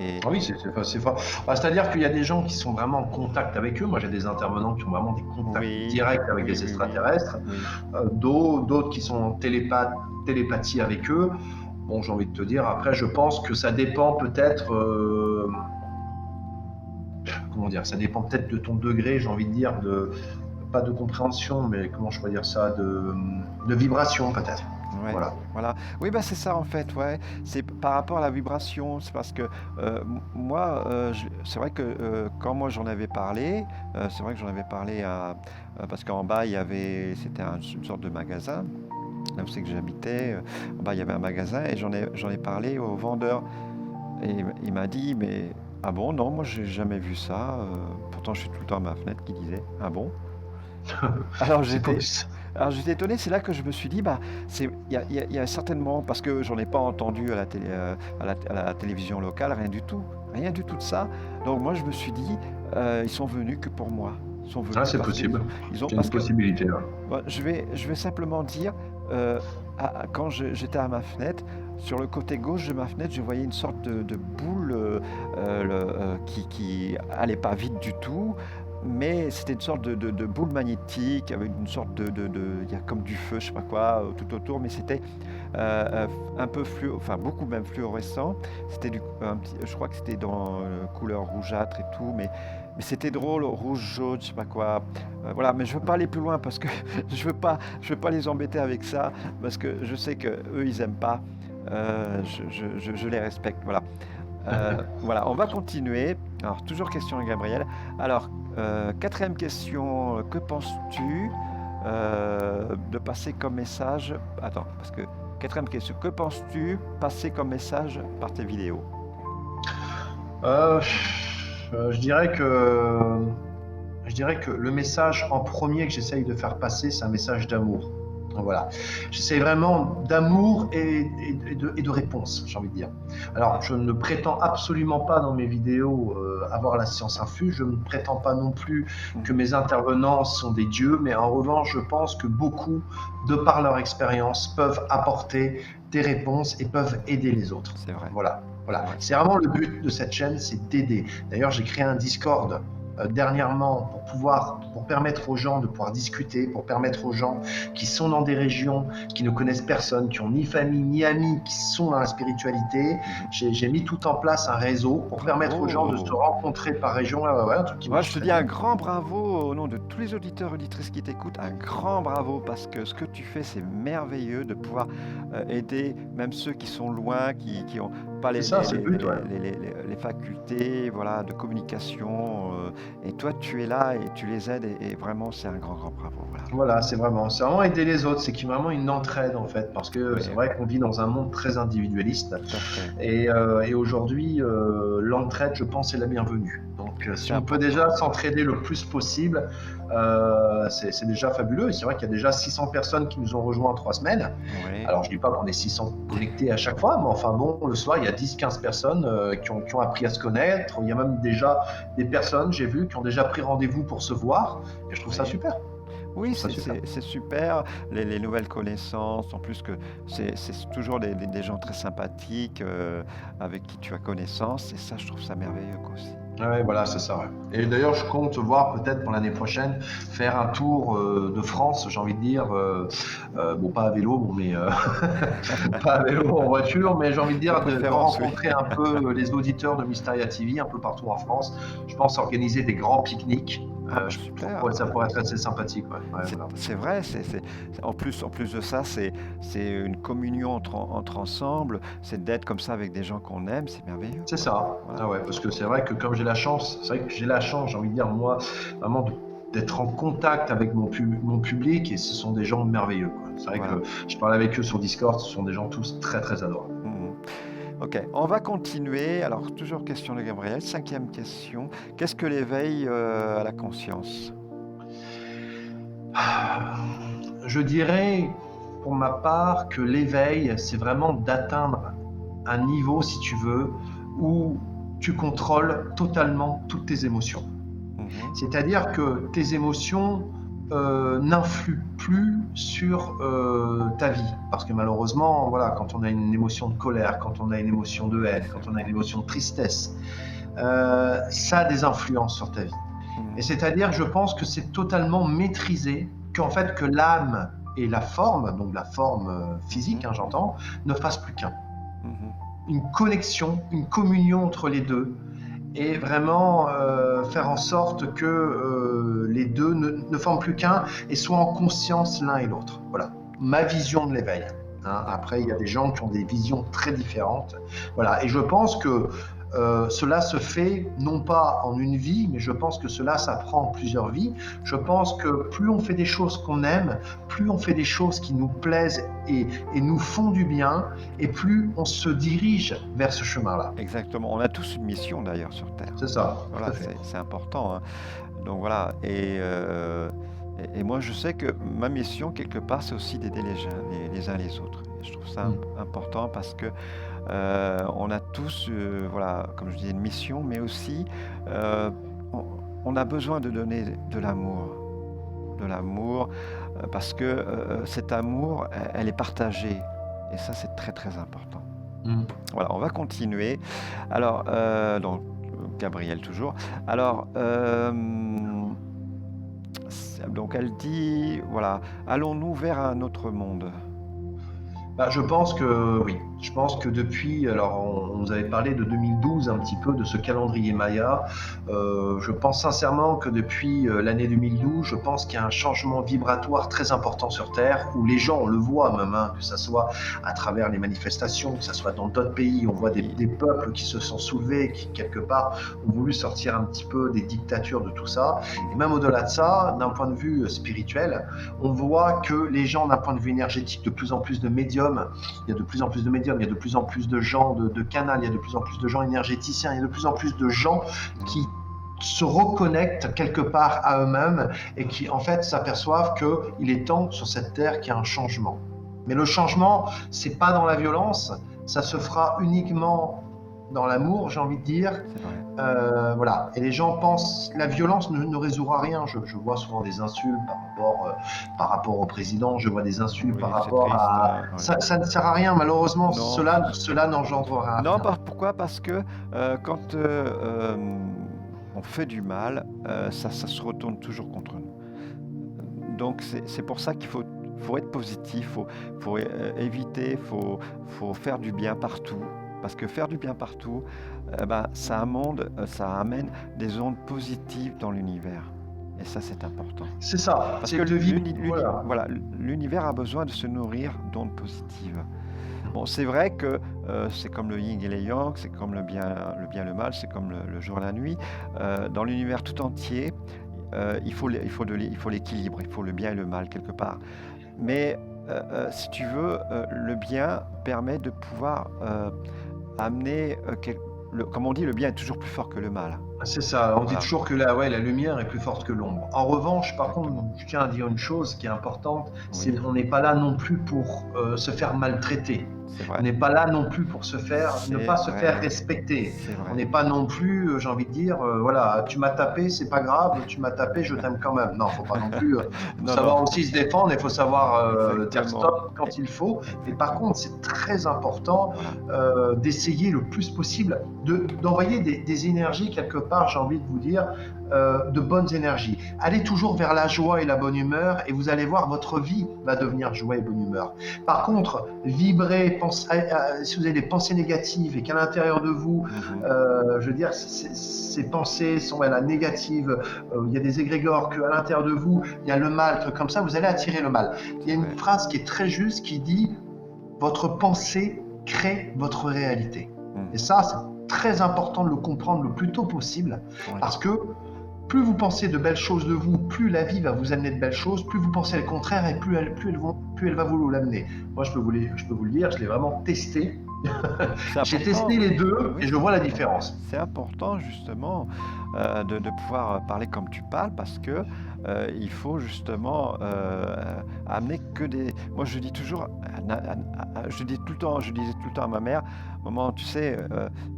Et Ah oui, c'est fort. Bah, c'est-à-dire qu'il y a des gens qui sont vraiment en contact avec eux. Moi, j'ai des intervenants qui ont vraiment des contacts oui, directs avec oui, des oui, extraterrestres. oui, D'autres qui sont en télépathie avec eux. Bon, j'ai envie de te dire, après, je pense que ça dépend peut-être, comment dire, ça dépend peut-être de ton degré, j'ai envie de dire, pas de compréhension, mais comment je pourrais dire ça, de vibration peut-être. ouais, Voilà. voilà. Oui, bah c'est ça en fait, ouais. C'est par rapport à la vibration, c'est parce que moi, c'est vrai que quand moi j'en avais parlé, c'est vrai que j'en avais parlé parce qu'en bas c'était une sorte de magasin. Là où c'est que j'habitais, en bas il y avait un magasin et j'en ai parlé au vendeur. Et il m'a dit, mais ah bon, non, moi j'ai jamais vu ça. Pourtant je suis tout le temps à ma fenêtre qui disait, ah bon? Alors C'est j'étais, possible. alors j'étais étonné, c'est là que je me suis dit, bah, il y a certainement, parce que j'en ai pas entendu à la télévision locale, rien du tout de ça. Donc moi je me suis dit, ils sont venus que pour moi. Ils sont venus Ah, c'est parce possible. ils ont, C'est une parce que possibilité, là. bon, je vais simplement dire, quand j'étais à ma fenêtre, sur le côté gauche de ma fenêtre, je voyais une sorte de boule qui allait pas vite du tout. mais c'était une sorte de boule magnétique avec une sorte il y a comme du feu, je sais pas quoi, tout autour, mais c'était un peu enfin beaucoup même fluorescent. C'était je crois que c'était dans couleur rougeâtre et tout, mais c'était drôle, rouge, jaune, je sais pas quoi. Voilà, mais je veux pas aller plus loin parce que je veux pas les embêter avec ça parce que je sais que eux ils aiment pas. Je les respecte, voilà. Voilà, on va continuer. Alors, toujours question à Gabriel. Alors, quatrième question, que penses-tu de passer comme message... Attends, parce que quatrième question, que penses-tu passer comme message par tes vidéos? Euh, je dirais que le message en premier que j'essaye de faire passer, c'est un message d'amour. Voilà. J'essaie vraiment d'amour et de réponse, j'ai envie de dire. Alors, je ne prétends absolument pas dans mes vidéos avoir la science infuse. Je ne prétends pas non plus que mes intervenants sont des dieux, mais en revanche, je pense que beaucoup, de par leur expérience, peuvent apporter des réponses et peuvent aider les autres. C'est vrai. Voilà. Voilà. Ouais. C'est vraiment le but de cette chaîne, c'est d'aider. D'ailleurs, j'ai créé un Discord dernièrement pour permettre aux gens de pouvoir discuter, pour permettre aux gens qui sont dans des régions, qui ne connaissent personne, qui n'ont ni famille ni amis, qui sont dans la spiritualité. J'ai mis tout en place un réseau pour permettre aux gens de se rencontrer par région. Un truc qui Moi, marche je te très dis un bien. grand bravo au nom de tous les auditeurs et auditrices qui t'écoutent, un grand bravo parce que ce que tu fais, c'est merveilleux de pouvoir aider même ceux qui sont loin, qui ont pas C'est ça, c'est le but, ouais. les facultés, voilà, de communication. Et toi, tu es là et tu les aides et vraiment, c'est un grand, grand bravo. Voilà. Voilà, c'est vraiment aider les autres, c'est qu'il y a vraiment une entraide en fait, parce que Oui. c'est vrai qu'on vit dans un monde très individualiste, Tout à fait. et aujourd'hui, l'entraide, je pense, est la bienvenue. Donc, si C'est on peut important. déjà s'entraider le plus possible, c'est déjà fabuleux. Et c'est vrai qu'il y a déjà 600 personnes qui nous ont rejoints en 3 semaines. Oui. Alors, je dis pas qu'on est 600 connectés à chaque fois, mais enfin bon, le soir, il y a 10-15 personnes qui ont appris à se connaître. Il y a même déjà des personnes, j'ai vu, qui ont déjà pris rendez-vous pour se voir, et je trouve ça Oui. super. Oui, Ça, super. c'est super, les nouvelles connaissances, en plus que c'est toujours des gens très sympathiques avec qui tu as connaissance, et ça, je trouve ça merveilleux quoi, aussi. Ouais, voilà, c'est ça. Ouais. Et d'ailleurs, je compte voir peut-être pour l'année prochaine faire un tour de France, j'ai envie de dire, bon, pas à vélo, bon, mais pas à vélo en voiture, mais j'ai envie de dire De de préférence, oui. rencontrer un peu les auditeurs de Mysteria TV un peu partout en France. Je pense organiser des grands pique-niques. Super. Ça pourrait être assez sympathique. Ouais. Ouais, voilà. C'est vrai, en plus de ça, c'est une communion entre ensemble, c'est d'être comme ça avec des gens qu'on aime, c'est merveilleux. C'est ça. Voilà. Ah ouais, parce que c'est vrai que comme j'ai la chance, j'ai envie de dire, moi, vraiment d'être en contact avec mon public, et ce sont des gens merveilleux, quoi. C'est vrai Voilà. que je parle avec eux sur Discord, ce sont des gens tous très très adorables. Ok, on va continuer. Alors, toujours question de Gabriel. 5e question. Qu'est-ce que l'éveil à la conscience? Je dirais, pour ma part, que l'éveil, c'est vraiment d'atteindre un niveau, si tu veux, où tu contrôles totalement toutes tes émotions. C'est-à-dire que tes émotions n'influent plus sur ta vie. Parce que malheureusement, voilà, quand on a une émotion de colère, quand on a une émotion de haine, quand on a une émotion de tristesse, ça a des influences sur ta vie. Et c'est-à-dire, je pense que c'est totalement maîtrisé, qu'en fait, que l'âme et la forme, donc la forme physique, hein, j'entends, ne fassent plus qu'un. Une connexion, une communion entre les deux, et vraiment faire en sorte que les deux ne forment plus qu'un et soient en conscience l'un et l'autre. Voilà, ma vision de l'éveil. Hein. Après, il y a des gens qui ont des visions très différentes. Voilà, et je pense que cela se fait non pas en une vie, mais je pense que cela s'apprend en plusieurs vies. Je pense que plus on fait des choses qu'on aime, plus on fait des choses qui nous plaisent et nous font du bien, et plus on se dirige vers ce chemin-là. Exactement. On a tous une mission d'ailleurs sur Terre. C'est ça. Voilà, c'est important. Hein. Donc voilà. Et moi, je sais que ma mission, quelque part, c'est aussi d'aider les uns les autres. Et je trouve ça important parce que on a tous, voilà, comme je dis, une mission, mais aussi on a besoin de donner de l'amour, parce que cet amour, elle est partagée, et ça, c'est très très important. Voilà, on va continuer. Alors, donc Gabriel toujours. Alors, Donc elle dit, voilà, allons-nous vers un autre monde? Bah, je pense que oui. Je pense que depuis, alors on nous avait parlé de 2012 un petit peu, de ce calendrier Maya. Je pense sincèrement que depuis l'année 2012, je pense qu'il y a un changement vibratoire très important sur Terre, où les gens, on le voit même, hein, que ça soit à travers les manifestations, que ça soit dans d'autres pays, on voit des peuples qui se sont soulevés, qui quelque part ont voulu sortir un petit peu des dictatures, de tout ça. Et même au-delà de ça, d'un point de vue spirituel, on voit que les gens, d'un point de vue énergétique, de plus en plus de médiums, il y a de plus en plus de médiums, il y a de plus en plus de gens de canal, il y a de plus en plus de gens énergéticiens, il y a de plus en plus de gens qui se reconnectent quelque part à eux-mêmes et qui en fait s'aperçoivent qu'il est temps sur cette terre qu'il y a un changement. Mais le changement, c'est pas dans la violence, ça se fera uniquement dans l'amour, j'ai envie de dire. C'est vrai. Voilà. Et les gens pensent la violence ne résoudra rien. Je vois souvent des insultes par rapport au président, je vois des insultes Oui, par c'est rapport triste, à... ouais. Ça ne sert à rien, malheureusement, Non. cela n'engendrera Non, rien. pourquoi? Parce que quand on fait du mal, ça se retourne toujours contre nous. Donc c'est pour ça qu'il faut être positif, faut éviter, faut faire du bien partout. Parce que faire du bien partout, ça amène des ondes positives dans l'univers. Et ça, c'est important. C'est ça, Parce c'est que de vivre. Voilà. voilà, l'univers a besoin de se nourrir d'ondes positives. Bon, c'est vrai que c'est comme le yin et le yang, c'est comme le bien et le mal, c'est comme le jour et la nuit. Dans l'univers tout entier, il faut l'équilibre, il faut le bien et le mal quelque part. Mais si tu veux, le bien permet de pouvoir amener, comme on dit, le bien est toujours plus fort que le mal. C'est ça, on dit Voilà, toujours que la lumière est plus forte que l'ombre. En revanche, par contre, exactement. je tiens à dire une chose qui est importante, c'est Oui, qu'on n'est pas là non plus pour se faire maltraiter. c'est On vrai. n'est pas là non plus pour ne C'est pas se faire vrai. respecter. C'est On vrai. n'est pas non plus, j'ai envie de dire, voilà, tu m'as tapé, c'est pas grave, tu m'as tapé, je t'aime quand même. Non, faut pas non plus. Faut Non, savoir non, aussi se défendre, il faut savoir dire exactement. stop quand il faut. Mais par Exactement. contre, c'est très important Voilà. d'essayer le plus possible d'envoyer des énergies quelque part, j'ai envie de vous dire, de bonnes énergies. Allez toujours vers la joie et la bonne humeur et vous allez voir, votre vie va devenir joie et bonne humeur. Par contre, vibrer, si vous avez des pensées négatives et qu'à l'intérieur de vous, je veux dire, ces pensées sont négatives, il y a des égrégores, qu'à l'intérieur de vous, il y a le mal, truc comme ça, vous allez attirer le mal. Il y a une Ouais. phrase qui est très juste qui dit « Votre pensée crée votre réalité ». Et ça, c'est très important de le comprendre le plus tôt possible, Ouais. parce que plus vous pensez de belles choses de vous, plus la vie va vous amener de belles choses, plus vous pensez le contraire et plus elle va vous l'amener. Moi, je peux vous le dire, je l'ai vraiment testé. C'est J'ai important. testé les deux Oui, et je vois la différence. c'est important justement de pouvoir parler comme tu parles parce que il faut justement amener que des. Moi, je dis toujours, je disais tout le temps à ma mère, maman, tu sais,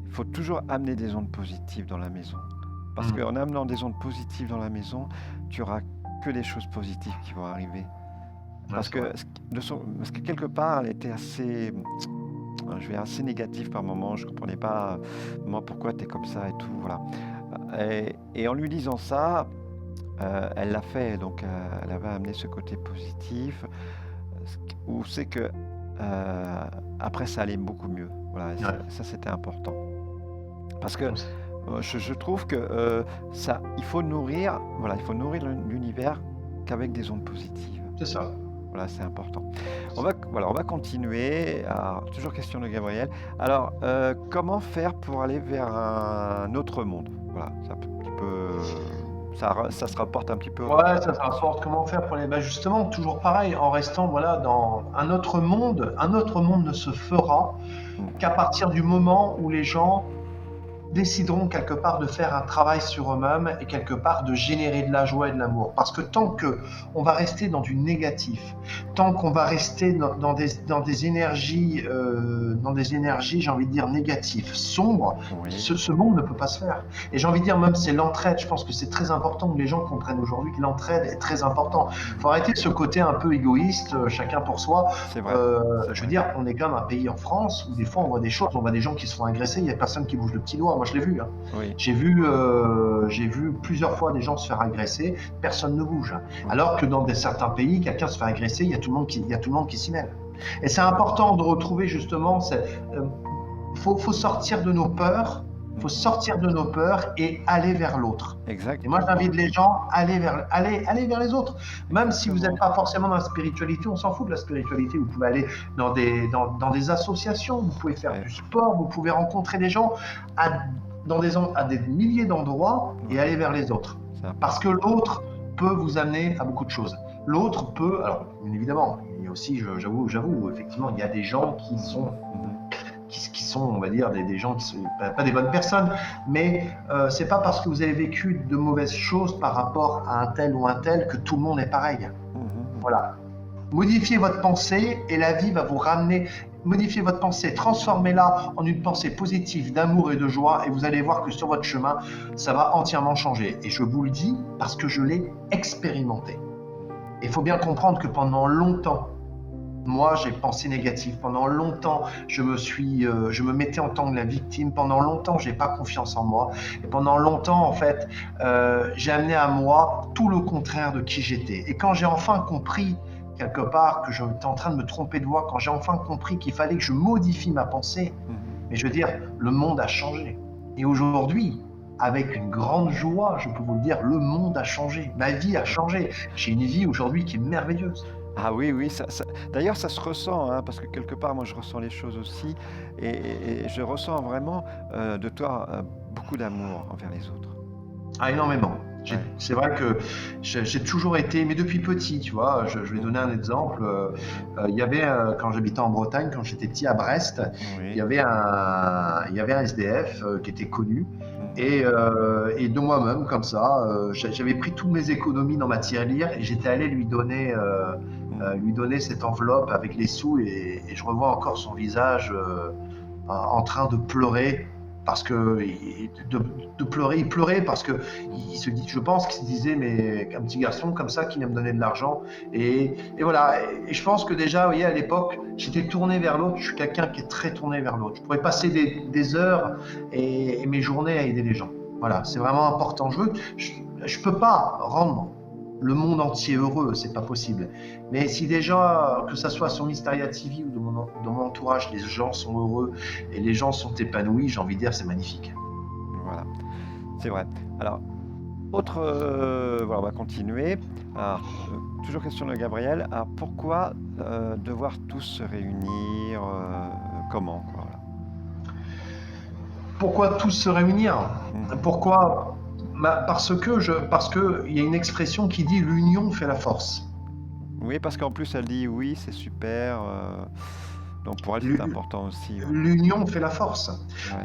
il faut toujours amener des ondes positives dans la maison. Parce qu'en amenant des ondes positives dans la maison, tu auras que des choses positives qui vont arriver. Parce que quelque part, elle était assez négative par moment. Je ne comprenais pas, maman, pourquoi tu es comme ça et tout. Voilà. Et en lui disant ça, elle l'a fait. Donc, elle avait amené ce côté positif, où c'est que après, ça allait beaucoup mieux. Voilà, et ça, c'était important. Parce que je trouve que il faut nourrir l'univers qu'avec des ondes positives. C'est ça. Voilà, c'est important. On va continuer. Alors, toujours question de Gabriel. Alors, comment faire pour aller vers un autre monde? Voilà, c'est un petit peu. Ça se rapporte un petit peu. Ouais, ça se rapporte. Comment faire pour les. Justement, toujours pareil, en restant dans un autre monde. Un autre monde ne se fera qu'à partir du moment où les gens décideront quelque part de faire un travail sur eux-mêmes et quelque part de générer de la joie et de l'amour. Parce que tant qu'on va rester dans du négatif, tant qu'on va rester dans des énergies, j'ai envie de dire, négatives, sombres, Oui. ce monde ne peut pas se faire. Et j'ai envie de dire, même c'est l'entraide, je pense que c'est très important que les gens comprennent aujourd'hui que l'entraide est très important. Il faut arrêter de ce côté un peu égoïste, chacun pour soi. C'est vrai. Je veux dire, on est quand même un pays en France où des fois on voit des choses, on voit des gens qui se font agresser, il n'y a personne qui bouge le petit doigt. moi je l'ai vu. Hein. Oui. J'ai vu plusieurs fois des gens se faire agresser, personne ne bouge. Alors que dans certains pays, quelqu'un se fait agresser, il y a tout le monde qui s'y mêle. Et c'est important de retrouver justement, faut sortir de nos peurs. Il faut sortir de nos peurs et aller vers l'autre. Exact. Et moi, j'invite les gens à aller vers les autres. Même si vous n'êtes pas forcément dans la spiritualité, on s'en fout de la spiritualité. Vous pouvez aller dans des associations, vous pouvez faire du sport, vous pouvez rencontrer des gens à des milliers d'endroits et aller vers les autres. Parce que l'autre peut vous amener à beaucoup de choses. L'autre peut, alors bien évidemment, il y a aussi, j'avoue, effectivement, il y a des gens qui sont on va dire, des gens qui sont pas des bonnes personnes, mais c'est pas parce que vous avez vécu de mauvaises choses par rapport à un tel ou un tel que tout le monde est pareil. Voilà. Modifiez votre pensée et la vie va vous ramener. Modifiez votre pensée, transformez-la en une pensée positive, d'amour et de joie, et vous allez voir que sur votre chemin, ça va entièrement changer. Et je vous le dis parce que je l'ai expérimenté. Il faut bien comprendre que pendant longtemps, moi, j'ai pensé négatif. Pendant longtemps, je me mettais en tant que la victime. Pendant longtemps, j'ai pas confiance en moi. Et pendant longtemps, en fait, j'ai amené à moi tout le contraire de qui j'étais. Et quand j'ai enfin compris, quelque part, que j'étais en train de me tromper de voie, quand j'ai enfin compris qu'il fallait que je modifie ma pensée, mais je veux dire, le monde a changé. Et aujourd'hui, avec une grande joie, je peux vous le dire, le monde a changé. Ma vie a changé. J'ai une vie aujourd'hui qui est merveilleuse. Ah oui, oui, d'ailleurs ça se ressent, hein, parce que quelque part moi je ressens les choses aussi, et je ressens vraiment de toi beaucoup d'amour envers les autres. Ah, énormément. Ouais. C'est vrai que j'ai toujours été, mais depuis petit, tu vois, je vais donner un exemple. Il y avait, quand j'habitais en Bretagne, quand j'étais petit à Brest, il y avait un SDF qui était connu. Et de moi-même, comme ça, j'avais pris toutes mes économies dans ma tirelire et j'étais allé lui donner cette enveloppe avec les sous, et je revois encore son visage en train de pleurer. Parce que il pleurait parce que je pense qu'il se disait, mais un petit garçon comme ça qui vient me donner de l'argent, et voilà. Et je pense que déjà, vous voyez, à l'époque, j'étais tourné vers l'autre. Je suis quelqu'un qui est très tourné vers l'autre. Je pourrais passer des heures et mes journées à aider les gens. Voilà, c'est vraiment important. Je peux pas rendre le monde entier heureux, c'est pas possible. Mais si déjà, que ça soit sur Mysteria TV ou dans mon entourage, les gens sont heureux et les gens sont épanouis, j'ai envie de dire, c'est magnifique. Voilà, c'est vrai. Alors, voilà, on va continuer. Alors, toujours question de Gabriel. Alors, pourquoi devoir tous se réunir comment, quoi, voilà. Pourquoi tous se réunir? Pourquoi? Parce que il y a une expression qui dit l'union fait la force. Oui, parce qu'en plus elle dit oui, c'est super. Donc pour elle c'est important aussi. L'union fait la force. Ouais.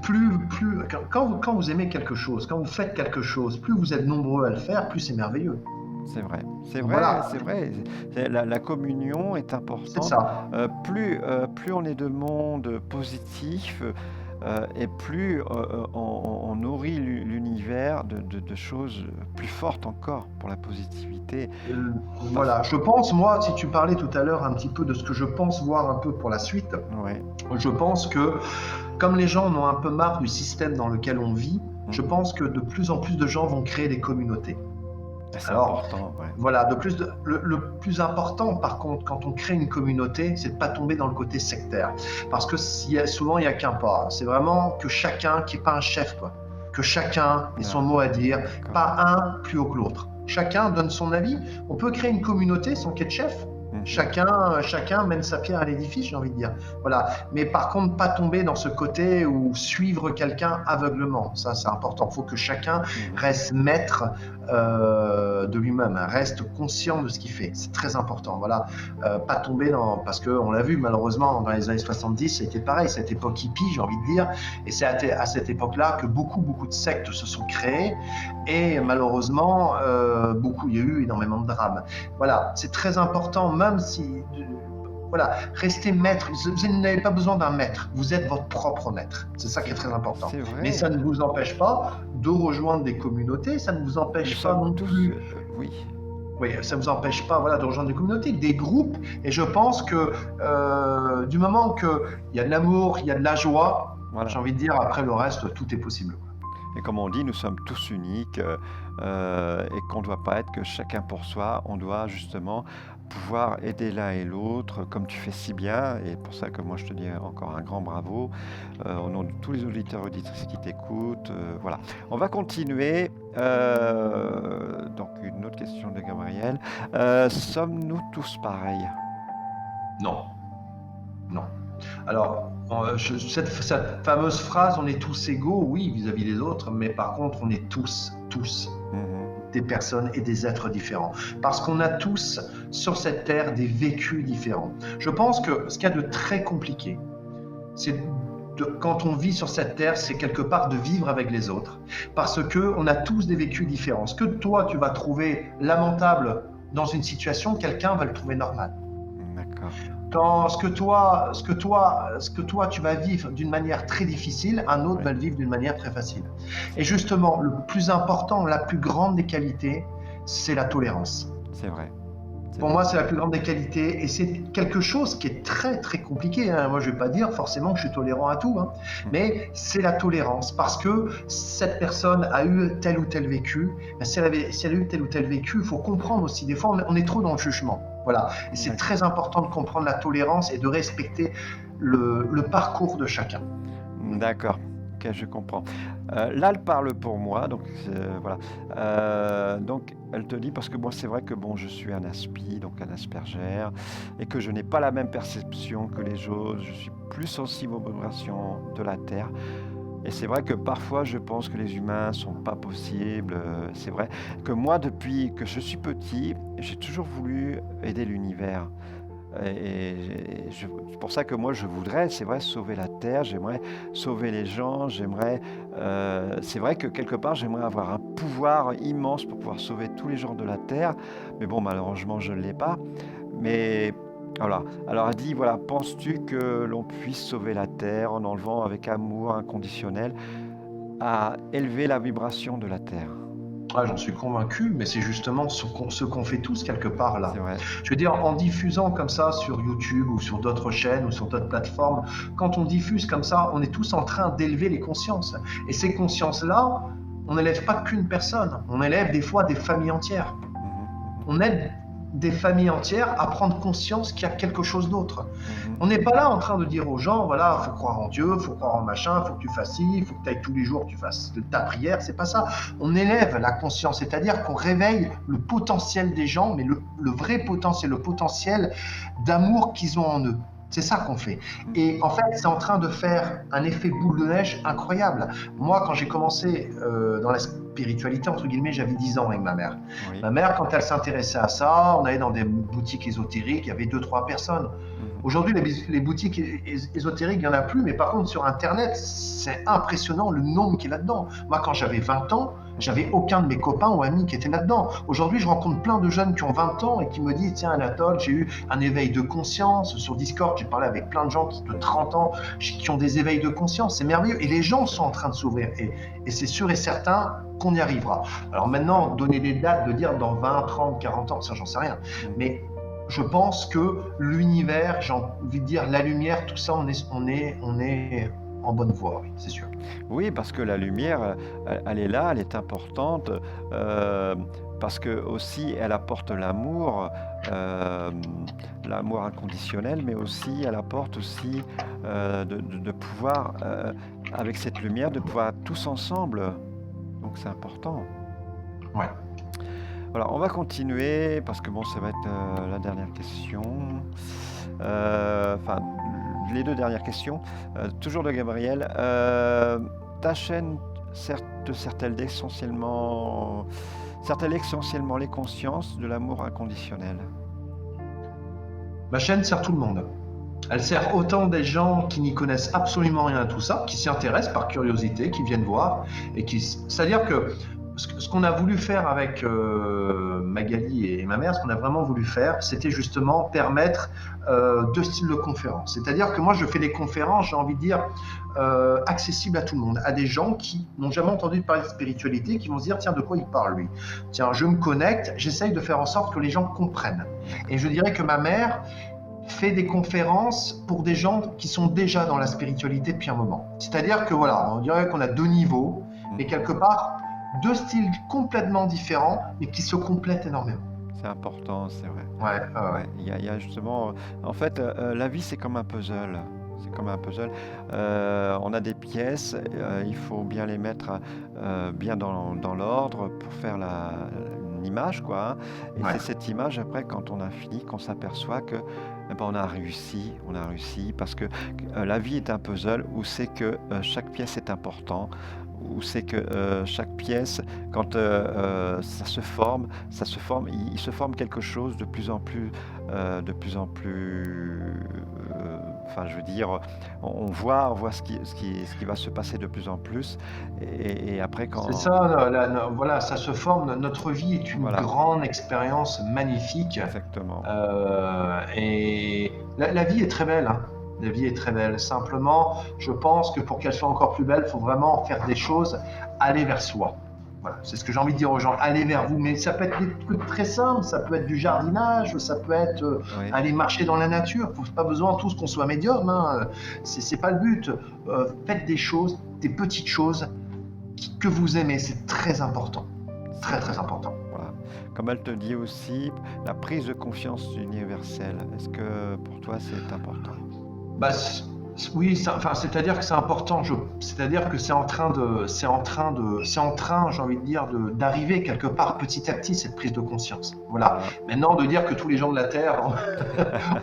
Quand vous aimez quelque chose, quand vous faites quelque chose, plus vous êtes nombreux à le faire, plus c'est merveilleux. C'est vrai, c'est vrai, Voilà. c'est vrai. La communion est importante. C'est ça. Plus on est de monde positif, et plus on nourrit l'univers de choses plus fortes encore pour la positivité. Voilà, je pense, moi, si tu parlais tout à l'heure un petit peu de ce que je pense voir un peu pour la suite, Ouais. je pense que comme les gens en ont un peu marre du système dans lequel on vit, je pense que de plus en plus de gens vont créer des communautés. C'est Alors, important, ouais. voilà, le plus important, par contre, quand on crée une communauté, c'est de ne pas tomber dans le côté sectaire. Parce que souvent, il n'y a qu'un pas. C'est vraiment que chacun, qui n'est pas un chef, quoi, que chacun ait son mot à dire, pas un plus haut que l'autre. Chacun donne son avis. On peut créer une communauté sans qu'il y ait de chef. Chacun mène sa pierre à l'édifice, j'ai envie de dire. Voilà. Mais par contre, pas tomber dans ce côté où suivre quelqu'un aveuglement. Ça, c'est important. Il faut que chacun reste maître de lui-même, reste conscient de ce qu'il fait. C'est très important. Voilà. Pas tomber dans... Parce qu'on l'a vu, malheureusement, dans les années 70, c'était pareil, cette époque hippie, j'ai envie de dire. Et c'est à cette époque-là que beaucoup de sectes se sont créées. Et malheureusement, il y a eu énormément de drames. Voilà. C'est très important, même si... Voilà, restez maître. Vous n'avez pas besoin d'un maître. Vous êtes votre propre maître. C'est ça qui est très important. C'est vrai. Mais ça ne vous empêche pas de rejoindre des communautés. Ça ne vous empêche pas non plus. Oui. Oui, ça ne vous empêche pas, voilà, de rejoindre des communautés, des groupes. Et je pense que du moment qu'il y a de l'amour, il y a de la joie, Voilà. j'ai envie de dire, après le reste, tout est possible. Et comme on dit, nous sommes tous uniques et qu'on ne doit pas être que chacun pour soi. On doit justement pouvoir aider l'un et l'autre, comme tu fais si bien. Et pour ça que moi, je te dis encore un grand bravo au nom de tous les auditeurs et auditrices qui t'écoutent. Voilà. On va continuer. Donc, une autre question de Gabriel. Sommes-nous tous pareils? Non, non. Alors, cette fameuse phrase, on est tous égaux, oui, vis-à-vis des autres, mais par contre, on est tous des personnes et des êtres différents. Parce qu'on a tous, sur cette terre, des vécus différents. Je pense que ce qu'il y a de très compliqué, c'est quand on vit sur cette terre, c'est quelque part de vivre avec les autres. Parce qu'on a tous des vécus différents. Ce que toi, tu vas trouver lamentable dans une situation, quelqu'un va le trouver normal. D'accord. Quand ce que toi tu vas vivre d'une manière très difficile, un autre va le vivre d'une manière très facile. Et justement, le plus important, la plus grande des qualités, c'est la tolérance. C'est vrai. Pour moi, c'est la plus grande des qualités et c'est quelque chose qui est très très compliqué. Moi, je ne vais pas dire forcément que je suis tolérant à tout, mais c'est la tolérance parce que cette personne a eu tel ou tel vécu. Si elle a eu tel ou tel vécu, il faut comprendre aussi. Des fois, on est trop dans le jugement. Voilà. Et c'est très important de comprendre la tolérance et de respecter le parcours de chacun. D'accord. Ok, je comprends. Là, elle parle pour moi, donc voilà. Donc, elle te dit, parce que moi, c'est vrai que bon, je suis un aspi, donc un asperger, et que je n'ai pas la même perception que les autres. Je suis plus sensible aux vibrations de la Terre. Et c'est vrai que parfois, je pense que les humains sont pas possibles. C'est vrai que moi, depuis que je suis petit, j'ai toujours voulu aider l'univers. C'est pour ça que moi je voudrais, c'est vrai, sauver la Terre, j'aimerais sauver les gens, c'est vrai que quelque part j'aimerais avoir un pouvoir immense pour pouvoir sauver tous les gens de la Terre, mais bon, malheureusement je ne l'ai pas. Mais voilà, alors elle dit, voilà, penses-tu que l'on puisse sauver la Terre en enlevant avec amour inconditionnel à élever la vibration de la Terre? J'en suis convaincu, mais c'est justement ce qu'on fait tous quelque part là. C'est vrai. Je veux dire, en diffusant comme ça sur YouTube ou sur d'autres chaînes ou sur d'autres plateformes, quand on diffuse comme ça, on est tous en train d'élever les consciences. Et ces consciences-là, on n'élève pas qu'une personne, on élève des fois des familles entières. On aide des familles entières à prendre conscience qu'il y a quelque chose d'autre. On n'est pas là en train de dire aux gens, voilà, faut croire en Dieu, faut croire en machin, faut que tu fasses ci, faut que tu ailles tous les jours, tu fasses ta prière, c'est pas ça. On élève la conscience, c'est-à-dire qu'on réveille le potentiel des gens, mais le vrai potentiel, le potentiel d'amour qu'ils ont en eux. C'est ça qu'on fait. Et en fait, c'est en train de faire un effet boule de neige incroyable. Moi, quand j'ai commencé dans la spiritualité, entre guillemets, j'avais 10 ans avec ma mère. Oui. Ma mère, quand elle s'intéressait à ça, on allait dans des boutiques ésotériques, il y avait 2-3 personnes. Aujourd'hui, les boutiques ésotériques, il n'y en a plus, mais par contre, sur Internet, c'est impressionnant le nombre qui est là-dedans. Moi, quand j'avais 20 ans, j'avais aucun de mes copains ou amis qui étaient là-dedans. Aujourd'hui, je rencontre plein de jeunes qui ont 20 ans et qui me disent, tiens, Anatole, j'ai eu un éveil de conscience. Sur Discord, j'ai parlé avec plein de gens de 30 ans qui ont des éveils de conscience. C'est merveilleux. Et les gens sont en train de s'ouvrir. Et c'est sûr et certain qu'on y arrivera. Alors maintenant, donner des dates, de dire dans 20, 30, 40 ans, ça, j'en sais rien. Mais je pense que l'univers, j'ai envie de dire la lumière, tout ça, on est en bonne voie, oui, c'est sûr. Oui, parce que la lumière, elle est là, elle est importante, parce que aussi elle apporte l'amour, l'amour inconditionnel, mais aussi elle apporte aussi de pouvoir, avec cette lumière, de pouvoir tous ensemble. Donc c'est important. Ouais. Voilà, on va continuer parce que bon, ça va être la dernière question. Enfin, les deux dernières questions. Toujours de Gabriel. Ta chaîne sert-elle essentiellement les consciences de l'amour inconditionnel? Ma chaîne sert tout le monde. Elle sert autant des gens qui n'y connaissent absolument rien à tout ça, qui s'y intéressent par curiosité, qui viennent voir, c'est-à-dire que ce qu'on a voulu faire avec Magali et ma mère, ce qu'on a vraiment voulu faire, c'était justement permettre deux styles de conférences. C'est-à-dire que moi, je fais des conférences, j'ai envie de dire, accessibles à tout le monde, à des gens qui n'ont jamais entendu parler de spiritualité, qui vont se dire, tiens, de quoi il parle lui? Tiens, je me connecte, j'essaye de faire en sorte que les gens comprennent. Et je dirais que ma mère, fait des conférences pour des gens qui sont déjà dans la spiritualité depuis un moment. C'est-à-dire que voilà, on dirait qu'on a deux niveaux, mais quelque part, deux styles complètement différents, mais qui se complètent énormément. C'est important, c'est vrai. Ouais, Ouais, il y a justement, en fait, la vie c'est comme un puzzle. C'est comme un puzzle. On a des pièces, il faut bien les mettre bien dans l'ordre pour faire une image, quoi, hein. Et ouais. c'est cette image après, quand on a fini, qu'on s'aperçoit que on a réussi, parce que la vie est un puzzle où c'est que chaque pièce est important, où c'est que chaque pièce, quand ça se forme, il se forme quelque chose de plus en plus, enfin, je veux dire, on voit ce qui va se passer de plus en plus, et après C'est quand, ça, voilà, ça se forme. Notre vie est une voilà, grande expérience magnifique. exactement, Et la vie est très belle, hein. La vie est très belle. Simplement, je pense que pour qu'elle soit encore plus belle, il faut vraiment faire des choses, aller vers soi. Voilà, c'est ce que j'ai envie de dire aux gens, allez vers vous. Mais ça peut être des trucs très simples, ça peut être du jardinage, ça peut être oui, aller marcher dans la nature. Il faut pas besoin tous qu'on soit médium, hein. C'est pas le but. Faites des choses, des petites choses que vous aimez, c'est très important. Très très important. voilà. Comme elle te dit aussi, la prise de conscience universelle, est-ce que pour toi c'est important? Bah, oui, enfin, c'est-à-dire que c'est important. C'est-à-dire que c'est en train, j'ai envie de dire, d'arriver quelque part petit à petit cette prise de conscience. Voilà. Voilà. Maintenant, de dire que tous les gens de la Terre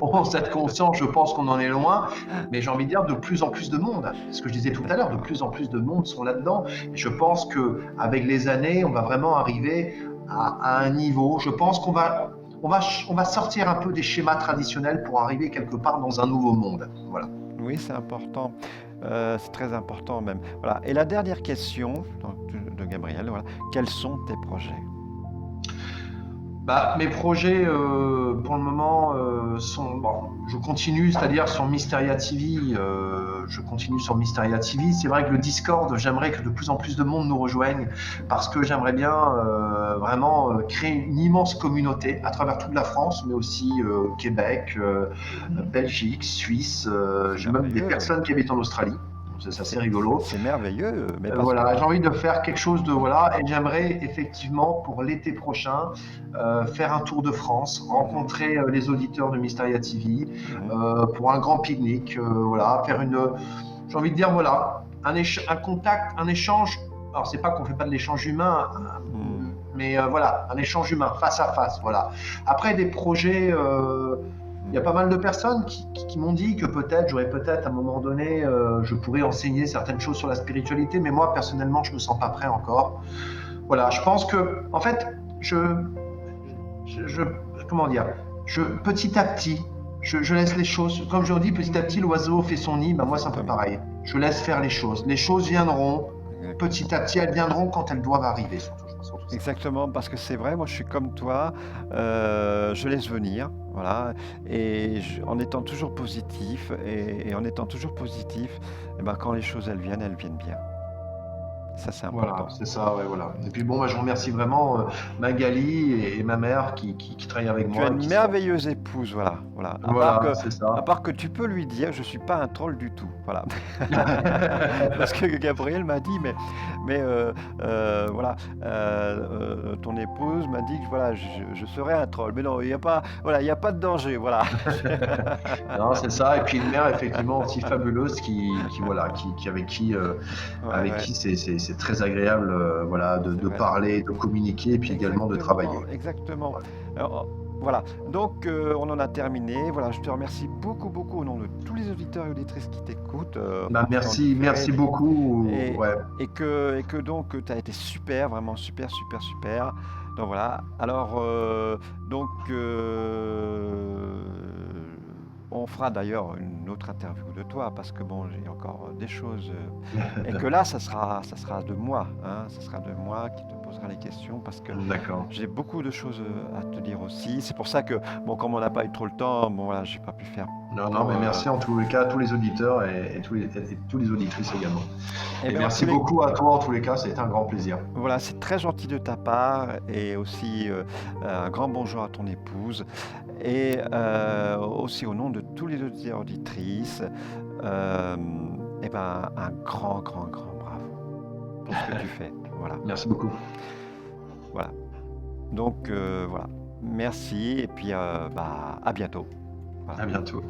ont cette conscience, je pense qu'on en est loin. Mais j'ai envie de dire de plus en plus de monde. Ce que je disais tout à l'heure, de plus en plus de monde sont là-dedans. Et je pense que avec les années, on va vraiment arriver à un niveau. Je pense qu'on va sortir un peu des schémas traditionnels pour arriver quelque part dans un nouveau monde. Voilà. Oui, c'est important. C'est très important même. Voilà. Et la dernière question de Gabriel, voilà. Quels sont tes projets? Bah, mes projets, pour le moment, sont. Bon, je continue, c'est-à-dire sur Mysteria TV. Je continue sur Mysteria TV. C'est vrai que le Discord, j'aimerais que de plus en plus de monde nous rejoigne parce que j'aimerais bien vraiment créer une immense communauté à travers toute la France, mais aussi Québec, Belgique, Suisse. J'ai même des Merveilleux. personnes qui habitent en Australie. C'est assez rigolo. C'est merveilleux, mais parce Voilà, que j'ai envie de faire quelque chose de voilà, et j'aimerais effectivement pour l'été prochain faire un tour de France, rencontrer les auditeurs de Mysteria TV pour un grand pique-nique, voilà, faire j'ai envie de dire voilà, un contact, un échange. Alors c'est pas qu'on fait pas de l'échange humain, mais voilà, un échange humain face à face, voilà. Après des projets. Il y a pas mal de personnes qui m'ont dit que j'aurais peut-être à un moment donné, je pourrais enseigner certaines choses sur la spiritualité, mais moi personnellement, je me sens pas prêt encore. Voilà, je pense que, en fait, comment dire, petit à petit, je laisse les choses, comme je dis, petit à petit, l'oiseau fait son nid, ben moi c'est un peu pareil. Je laisse faire les choses. Les choses viendront, petit à petit, elles viendront quand elles doivent arriver, surtout. exactement, parce que c'est vrai, moi je suis comme toi, je laisse venir, voilà, et en étant toujours positif, et en étant toujours positif, et ben, quand les choses elles viennent bien. Ça c'est important. Voilà, c'est ça, ouais, voilà. Et puis bon, moi je remercie vraiment Magali et ma mère qui travaillent avec Tu moi. as une merveilleuse épouse, voilà. Voilà, c'est ça. À part que tu peux lui dire, je suis pas un troll du tout, voilà. Parce que Gabriel m'a dit, voilà, ton épouse m'a dit que voilà, je serais un troll. Mais non, il y a pas, voilà, il y a pas de danger, voilà. Non, c'est ça. Et puis une mère effectivement aussi fabuleuse avec qui c'est très agréable, voilà, de parler, de communiquer, et puis également de travailler. Exactement. Alors, voilà, donc on en a terminé. Voilà, je te remercie beaucoup au nom de tous les auditeurs et auditrices qui t'écoutent. Merci beaucoup. Et que donc tu as été super, vraiment super. Donc voilà, alors on fera d'ailleurs une autre interview de toi parce que bon, j'ai encore des choses et que là, ça sera de moi, hein, ça sera de moi qui te posera les questions parce que j'ai beaucoup de choses à te dire aussi. C'est pour ça que bon, comme on n'a pas eu trop le temps, bon voilà, j'ai pas pu faire. Non, mais merci en tous les cas à tous les auditeurs et tous les auditrices également. Et merci beaucoup à toi en tous les cas, c'était un grand plaisir. Voilà, c'est très gentil de ta part et aussi un grand bonjour à ton épouse et aussi au nom de tous les auditeurs et auditrices, eh ben, un grand bravo pour ce que tu fais. Voilà. Merci beaucoup. Voilà. Donc voilà. Merci et puis à bientôt. Voilà. À bientôt.